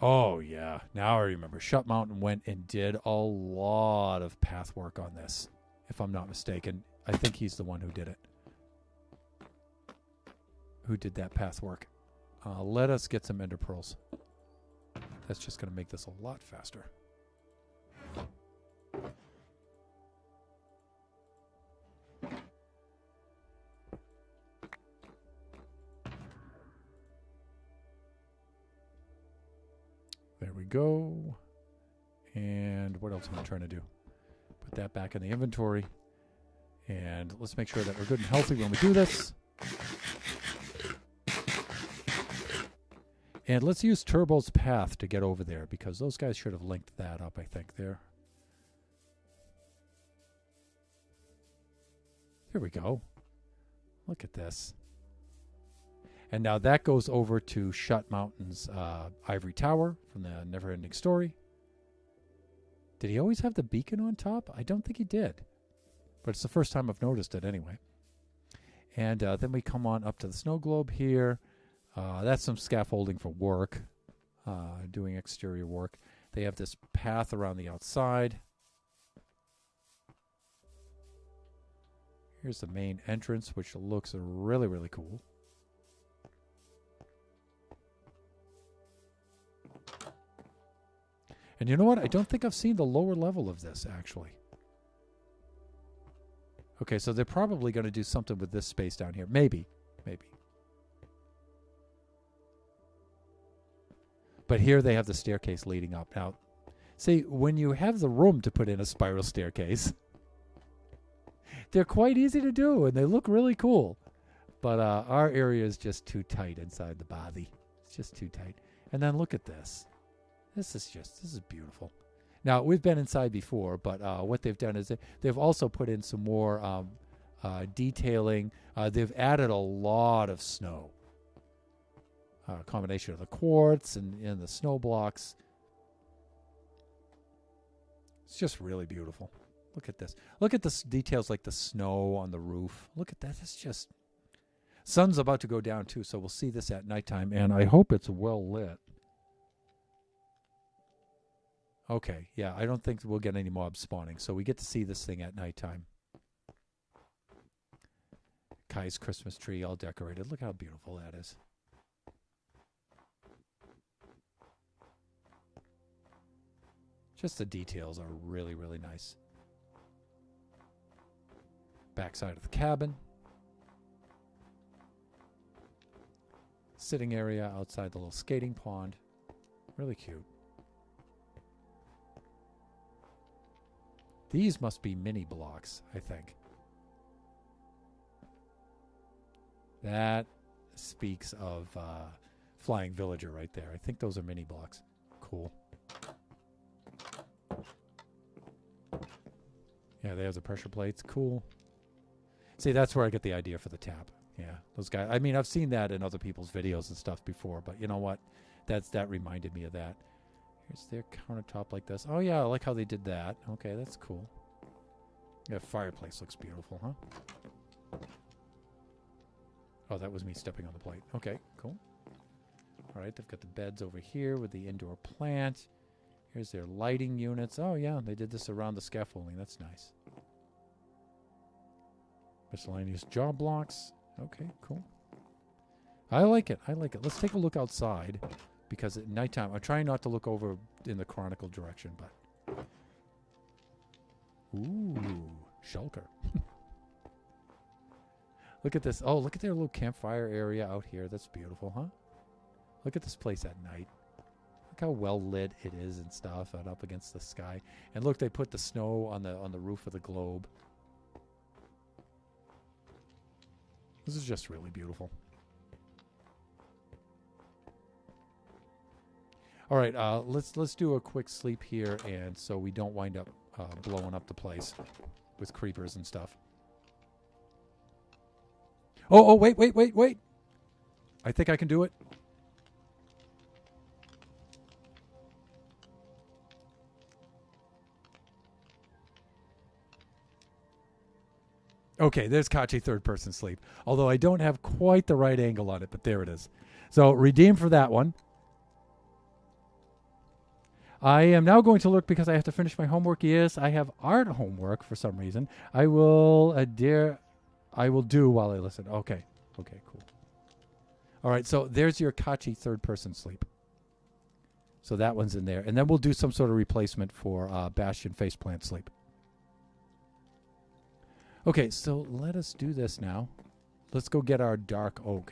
Oh, yeah. Now I remember. Shut Mountain went and did a lot of path work on this, if I'm not mistaken. I think he's the one who did it. Who did that path work. Let us get some ender pearls. That's just going to make this a lot faster. There we go. And what else am I trying to do? Put that back in the inventory. And let's make sure that we're good and healthy when we do this. And let's use Turbo's path to get over there, because those guys should have linked that up, I think, there. Here we go. Look at this. And now that goes over to Shut Mountain's Ivory Tower from the Neverending Story. Did he always have the beacon on top? I don't think he did. But it's the first time I've noticed it anyway. And then we come on up to the snow globe here. That's some scaffolding for work, doing exterior work. They have this path around the outside. Here's the main entrance, which looks really, really cool. And you know what? I don't think I've seen the lower level of this, actually. Okay, so they're probably going to do something with this space down here. Maybe. But here they have the staircase leading up. Now, see, when you have the room to put in a spiral staircase, they're quite easy to do, and they look really cool. But our area is just too tight inside the body. It's just too tight. And then look at this. This is beautiful. Now, we've been inside before, but what they've done is they've also put in some more detailing. They've added a lot of snow. A combination of the quartz and the snow blocks. It's just really beautiful. Look at this. Look at the details like the snow on the roof. Look at that. It's just... Sun's about to go down too, so we'll see this at nighttime, and I hope it's well lit. Okay, yeah, I don't think we'll get any mobs spawning, so we get to see this thing at nighttime. Kai's Christmas tree all decorated. Look how beautiful that is. Just the details are really, really nice. Backside of the cabin. Sitting area outside the little skating pond. Really cute. These must be mini blocks, I think. That speaks of Flying Villager right there. I think those are mini blocks. Cool. Yeah, there's the pressure plates. Cool. See, that's where I get the idea for the tap. Yeah, those guys. I mean, I've seen that in other people's videos and stuff before, but you know what? That reminded me of that. Here's their countertop like this. Oh, yeah, I like how they did that. Okay, that's cool. Yeah, fireplace looks beautiful, huh? Oh, that was me stepping on the plate. Okay, cool. All right, they've got the beds over here with the indoor plant. Here's their lighting units. Oh, yeah, they did this around the scaffolding. That's nice. Miscellaneous job blocks. Okay, cool. I like it. I like it. Let's take a look outside because at nighttime, I'm trying not to look over in the Chronicle direction, but... Ooh, shulker. Look at this. Oh, look at their little campfire area out here. That's beautiful, huh? Look at this place at night. Look how well lit it is and stuff and up against the sky. And look, they put the snow on the roof of the globe. This is just really beautiful. All right, let's do a quick sleep here, and so we don't wind up blowing up the place with creepers and stuff. Oh, wait. I think I can do it. Okay, there's Kachi third-person sleep. Although I don't have quite the right angle on it, but there it is. So, redeem for that one. I am now going to look because I have to finish my homework. Yes, I have art homework for some reason. I will do while I listen. Okay, cool. All right, so there's your Kachi third-person sleep. So that one's in there. And then we'll do some sort of replacement for Bastion faceplant sleep. Okay, so let us do this now. Let's go get our dark oak.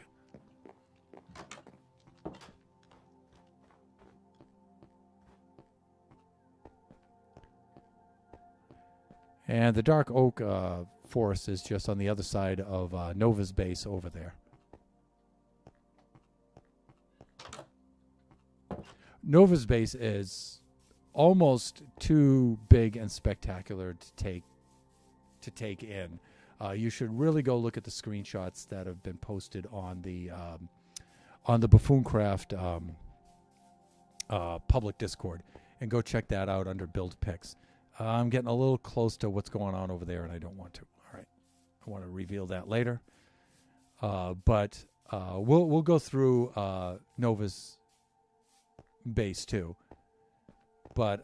And the dark oak forest is just on the other side of Nova's base over there. Nova's base is almost too big and spectacular to take in. You should really go look at the screenshots that have been posted on the BuffoonCraft public Discord, and go check that out under build pics. I'm getting a little close to what's going on over there, and I don't want to. All right, I want to reveal that later. But we'll go through Nova's base too. But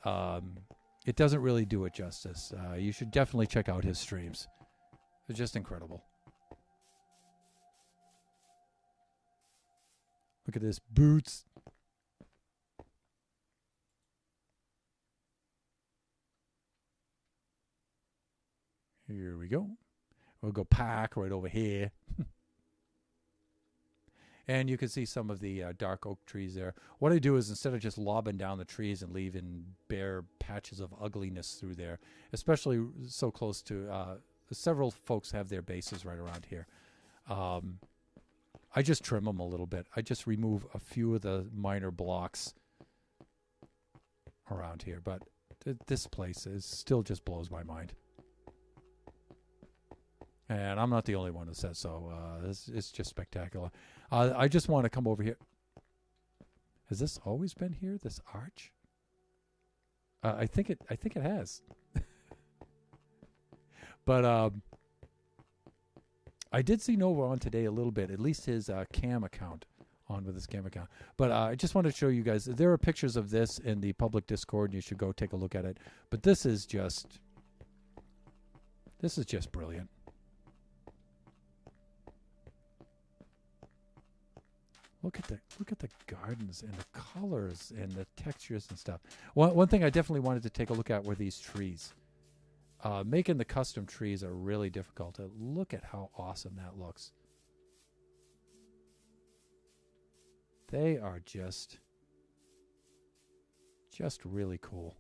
it doesn't really do it justice. You should definitely check out his streams. They're just incredible. Look at this, boots. Here we go. We'll go park right over here. And you can see some of the dark oak trees there. What I do is instead of just lobbing down the trees and leaving bare patches of ugliness through there, especially so close to several folks have their bases right around here. I just trim them a little bit. I just remove a few of the minor blocks around here. But this place still just blows my mind. And I'm not the only one who says so. It's just spectacular. I just want to come over here. Has this always been here? This arch? I think it has. But I did see Nova on today a little bit. At least his cam account on with his cam account. But I just wanted to show you guys. There are pictures of this in the public Discord. And you should go take a look at it. But this is just brilliant. Look at the gardens and the colors and the textures and stuff. One thing I definitely wanted to take a look at were these trees. Making the custom trees are really difficult. Look at how awesome that looks. They are just really cool.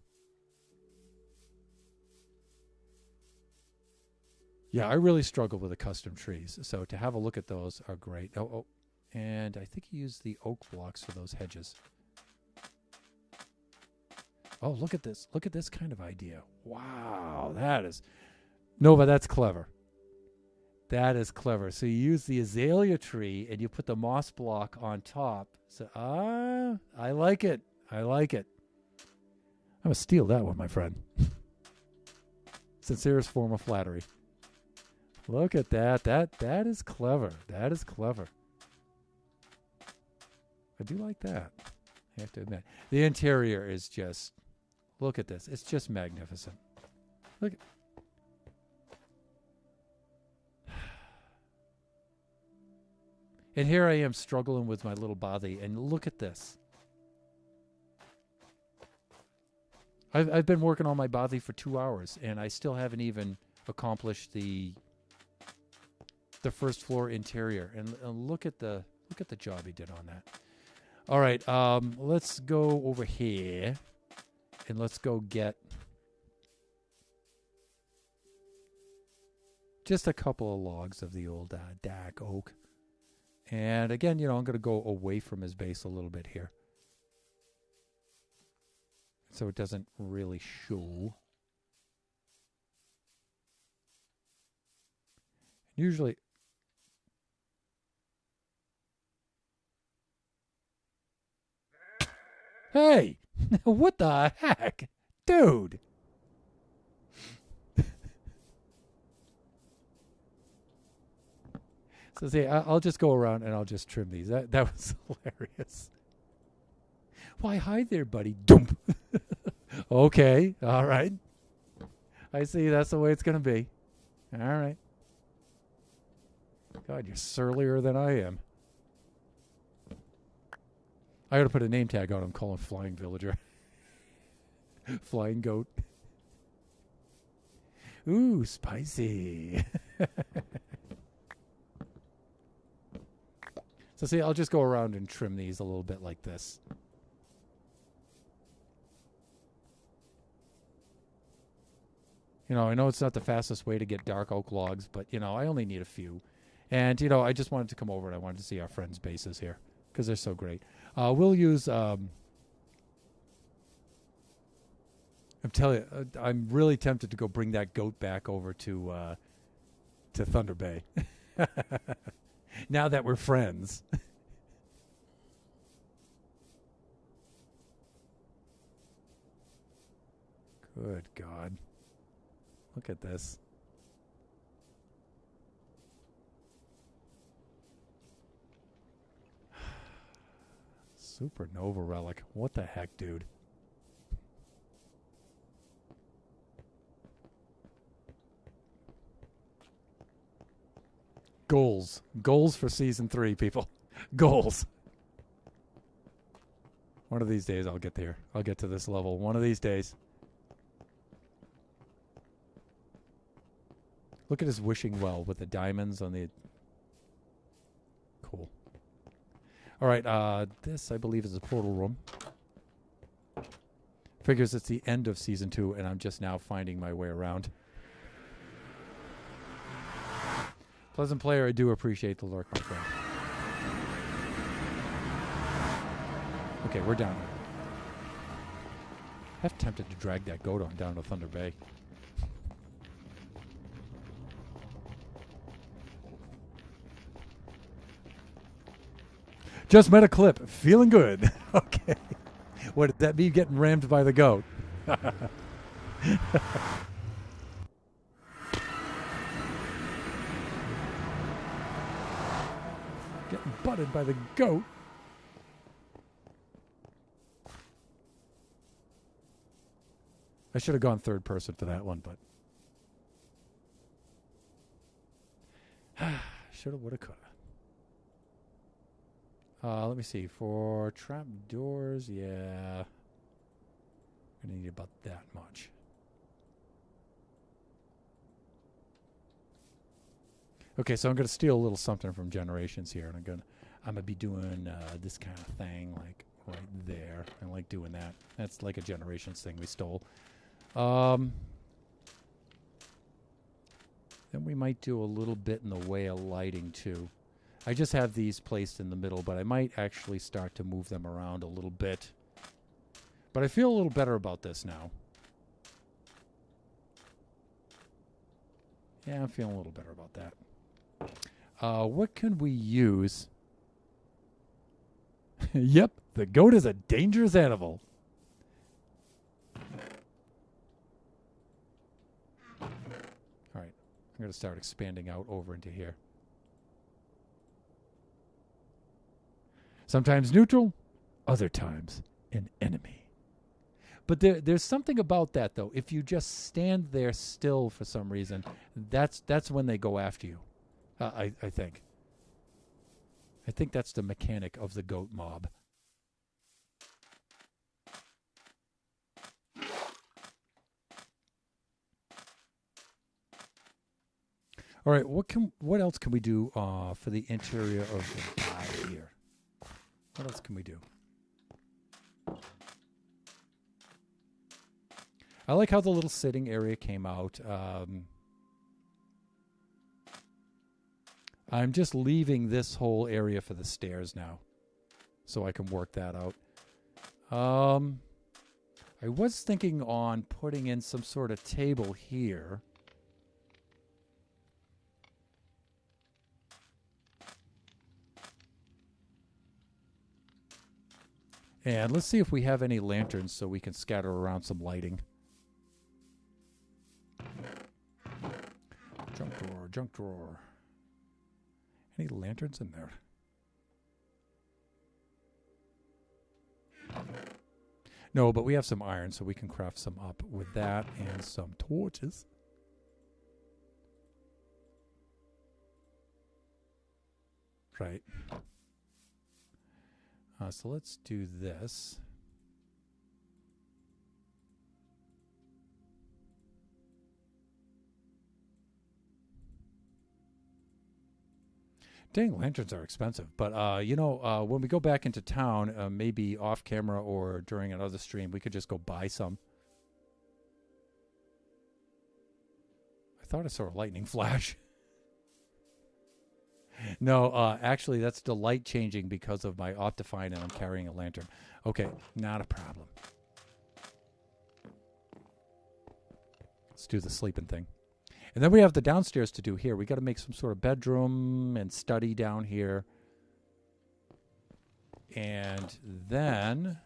Yeah, I really struggle with the custom trees. So to have a look at those are great. Oh. And I think he used the oak blocks for those hedges. Oh, look at this. Look at this kind of idea. Wow, that is... Nova, that's clever. That is clever. So you use the azalea tree and you put the moss block on top. So, I like it. I like it. I'm going to steal that one, my friend. Sincerest form of flattery. Look at that. That is clever. That is clever. I do like that. I have to admit. The interior is just... Look at this. It's just magnificent. Look. And here I am struggling with my little body. And look at this. I've been working on my body for 2 hours. And I still haven't even accomplished the first floor interior. And look at the job he did on that. All right, let's go over here, and let's go get just a couple of logs of the old dark oak. And again, I'm going to go away from his base a little bit here, so it doesn't really show. Usually... Hey, what the heck? Dude. So see, I'll just go around and I'll just trim these. That was hilarious. Why, hi there, buddy. Dump. Okay, all right. I see, that's the way it's going to be. All right. God, you're surlier than I am. I got to put a name tag on him, call him Flying Villager. Flying Goat. Ooh, spicy. So see, I'll just go around and trim these a little bit like this. I know it's not the fastest way to get dark oak logs, but, I only need a few. And, I just wanted to come over and I wanted to see our friends' bases here because they're so great. We'll use... I'm telling you, I'm really tempted to go bring that goat back over to Thunder Bay. Now that we're friends. Good God. Look at this. Supernova relic. What the heck, dude? Goals. Goals for Season 3, people. Goals. One of these days I'll get there. I'll get to this level. One of these days. Look at his wishing well with the diamonds on the... Cool. All right, this, I believe, is a portal room. Figures it's the end of Season 2, and I'm just now finding my way around. Pleasant player, I do appreciate the lurk, my friend. Okay, we're down. I'm tempted to drag that goat on down to Thunder Bay. Just met a clip. Feeling good. Okay. What did that mean? Getting rammed by the goat. Getting butted by the goat. I should have gone third person for that one, but shoulda, woulda, coulda. Let me see. For trap doors, yeah, gonna need about that much. Okay, so I'm gonna steal a little something from Generations here, and I'm gonna be doing this kind of thing, like right there. I like doing that. That's like a Generations thing we stole. Then we might do a little bit in the way of lighting too. I just have these placed in the middle, but I might actually start to move them around a little bit. But I feel a little better about this now. Yeah, I'm feeling a little better about that. What can we use? Yep, the goat is a dangerous animal. All right, I'm going to start expanding out over into here. Sometimes neutral, other times an enemy. But there's something about that, though. If you just stand there still for some reason, that's when they go after you. I think. I think that's the mechanic of the goat mob. All right, what else can we do for the interior of the eye here? What else can we do? I like how the little sitting area came out. I'm just leaving this whole area for the stairs now, so I can work that out. I was thinking on putting in some sort of table here. And let's see if we have any lanterns so we can scatter around some lighting. Junk drawer, junk drawer. Any lanterns in there? No, but we have some iron, so we can craft some up with that and some torches. Right. So let's do this. Dang, lanterns are expensive. But, when we go back into town, maybe off camera or during another stream, we could just go buy some. I thought I saw a lightning flash. No, actually, that's the light changing because of my Optifine and I'm carrying a lantern. Okay, not a problem. Let's do the sleeping thing. And then we have the downstairs to do here. We got to make some sort of bedroom and study down here. And then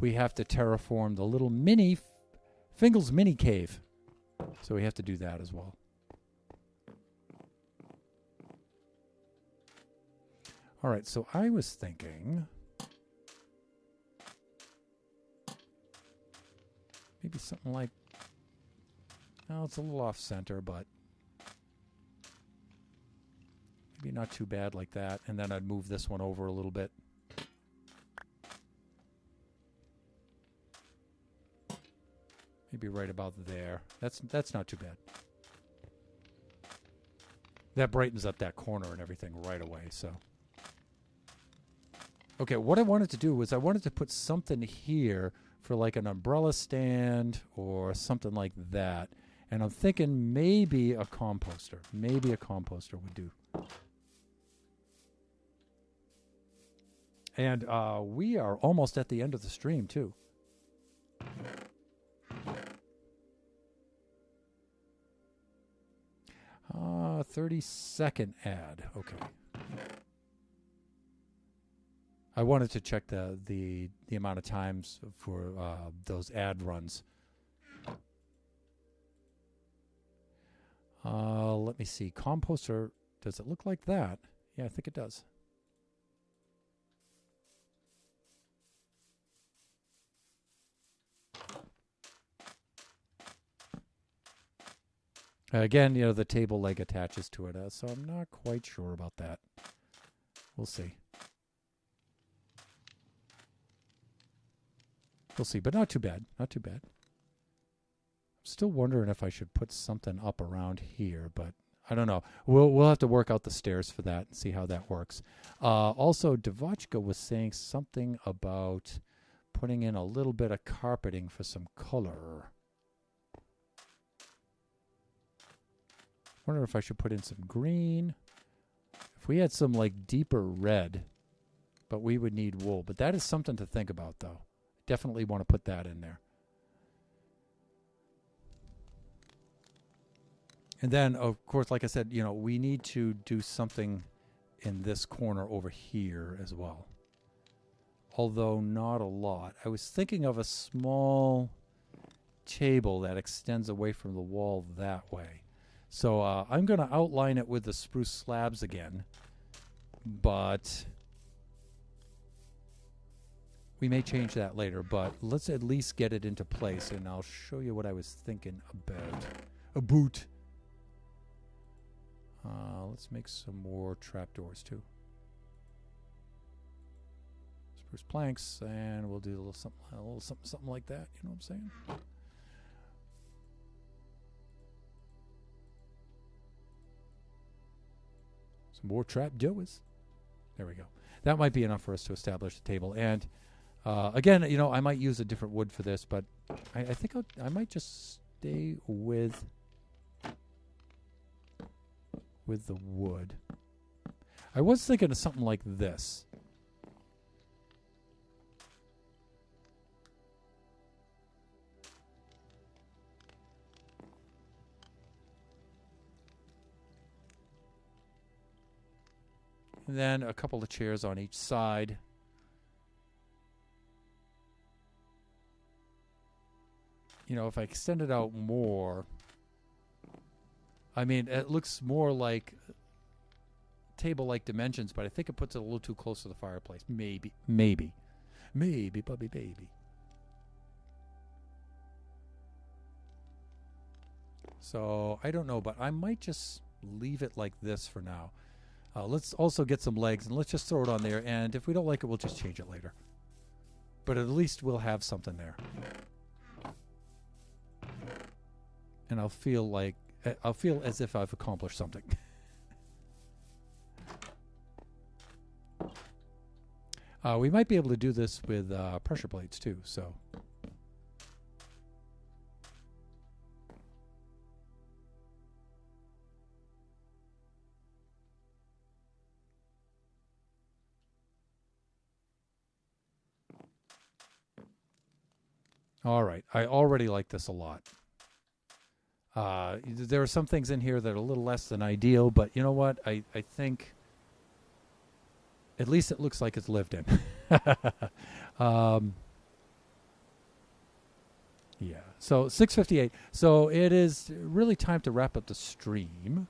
we have to terraform the little mini Fingal's mini cave. So we have to do that as well. All right, so I was thinking maybe something like, no, it's a little off center, but maybe not too bad like that. And then I'd move this one over a little bit. Maybe right about there. That's not too bad. That brightens up that corner and everything right away, so. Okay, what I wanted to do was I wanted to put something here for like an umbrella stand or something like that. And I'm thinking maybe a composter. Maybe a composter would do. And we are almost at the end of the stream, too. 30-second ad. Okay. I wanted to check the amount of times for those ad runs. Let me see. Composter, does it look like that? Yeah, I think it does. Again, the table leg attaches to it, so I'm not quite sure about that. We'll see. We'll see, but not too bad. Not too bad. I'm still wondering if I should put something up around here, but I don't know. We'll have to work out the stairs for that and see how that works. Also, Devotchka was saying something about putting in a little bit of carpeting for some color. Wonder if I should put in some green. If we had some like deeper red, but we would need wool. But that is something to think about, though. Definitely want to put that in there. And then, of course, like I said, we need to do something in this corner over here as well. Although not a lot. I was thinking of a small table that extends away from the wall that way. So I'm going to outline it with the spruce slabs again, but we may change that later, but let's at least get it into place, and I'll show you what I was thinking about. A boot. Let's make some more trapdoors too. Spruce planks, and we'll do a little something like that. You know what I'm saying? More trapdoors. There we go. That might be enough for us to establish the table. And again, I might use a different wood for this, but I think I might just stay with the wood. I was thinking of something like this. And then a couple of chairs on each side. If I extend it out more, I mean, it looks more like table-like dimensions, but I think it puts it a little too close to the fireplace. Maybe, puppy baby. So, I don't know, but I might just leave it like this for now. Let's also get some legs, and let's just throw it on there. And if we don't like it, we'll just change it later. But at least we'll have something there. And I'll feel as if I've accomplished something. We might be able to do this with pressure plates too. So. All right. I already like this a lot. There are some things in here that are a little less than ideal, but you know what? I think at least it looks like it's lived in. Yeah. So 6:58. So it is really time to wrap up the stream.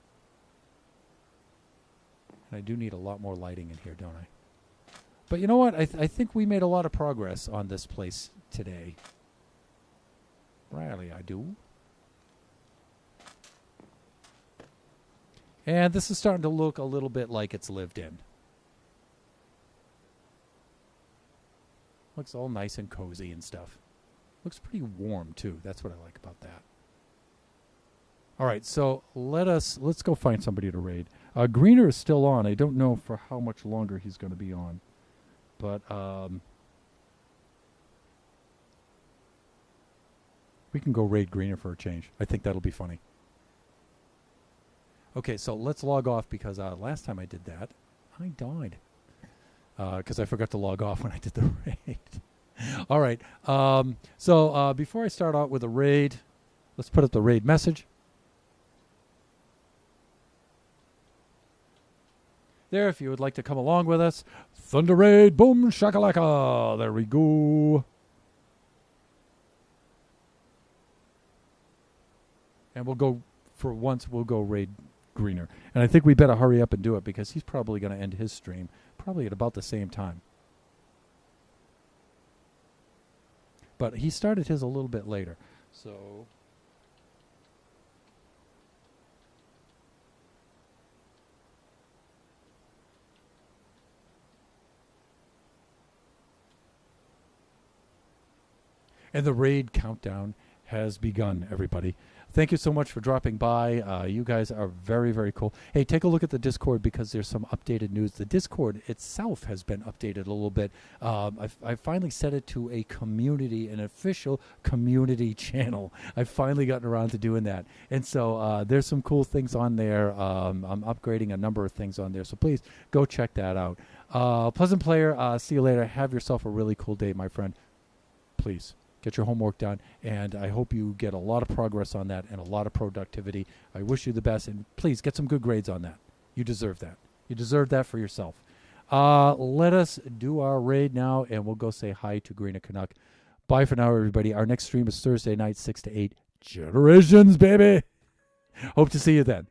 And I do need a lot more lighting in here, don't I? But you know what? I think we made a lot of progress on this place today. Really, I do. And this is starting to look a little bit like it's lived in. Looks all nice and cozy and stuff. Looks pretty warm too. That's what I like about that. All right, so let's go find somebody to raid. Greener is still on. I don't know for how much longer he's going to be on, but we can go raid Greener for a change. I think that'll be funny. Okay, so let's log off because last time I did that, I died. Because I forgot to log off when I did the raid. All right. So before I start out with a raid, let's put up the raid message. there if you would like to come along with us. Thunder Raid, boom, shakalaka. There we go. And we'll go, for once, we'll go raid Greener. And I think we better hurry up and do it because he's probably going to end his stream probably at about the same time. But he started his a little bit later. So... And the raid countdown has begun, everybody. Thank you so much for dropping by. You guys are very, very cool. Hey, take a look at the Discord because there's some updated news. The Discord itself has been updated a little bit. I've finally set it to a community, an official community channel. I've finally gotten around to doing that. And so there's some cool things on there. I'm upgrading a number of things on there. So please go check that out. Pleasant Player, see you later. Have yourself a really cool day, my friend. Please. Get your homework done, and I hope you get a lot of progress on that and a lot of productivity. I wish you the best, and please get some good grades on that. You deserve that. You deserve that for yourself. Let us do our raid now, and we'll go say hi to Greener Canuck. Bye for now, everybody. Our next stream is Thursday night, 6 to 8. Generations, baby! Hope to see you then.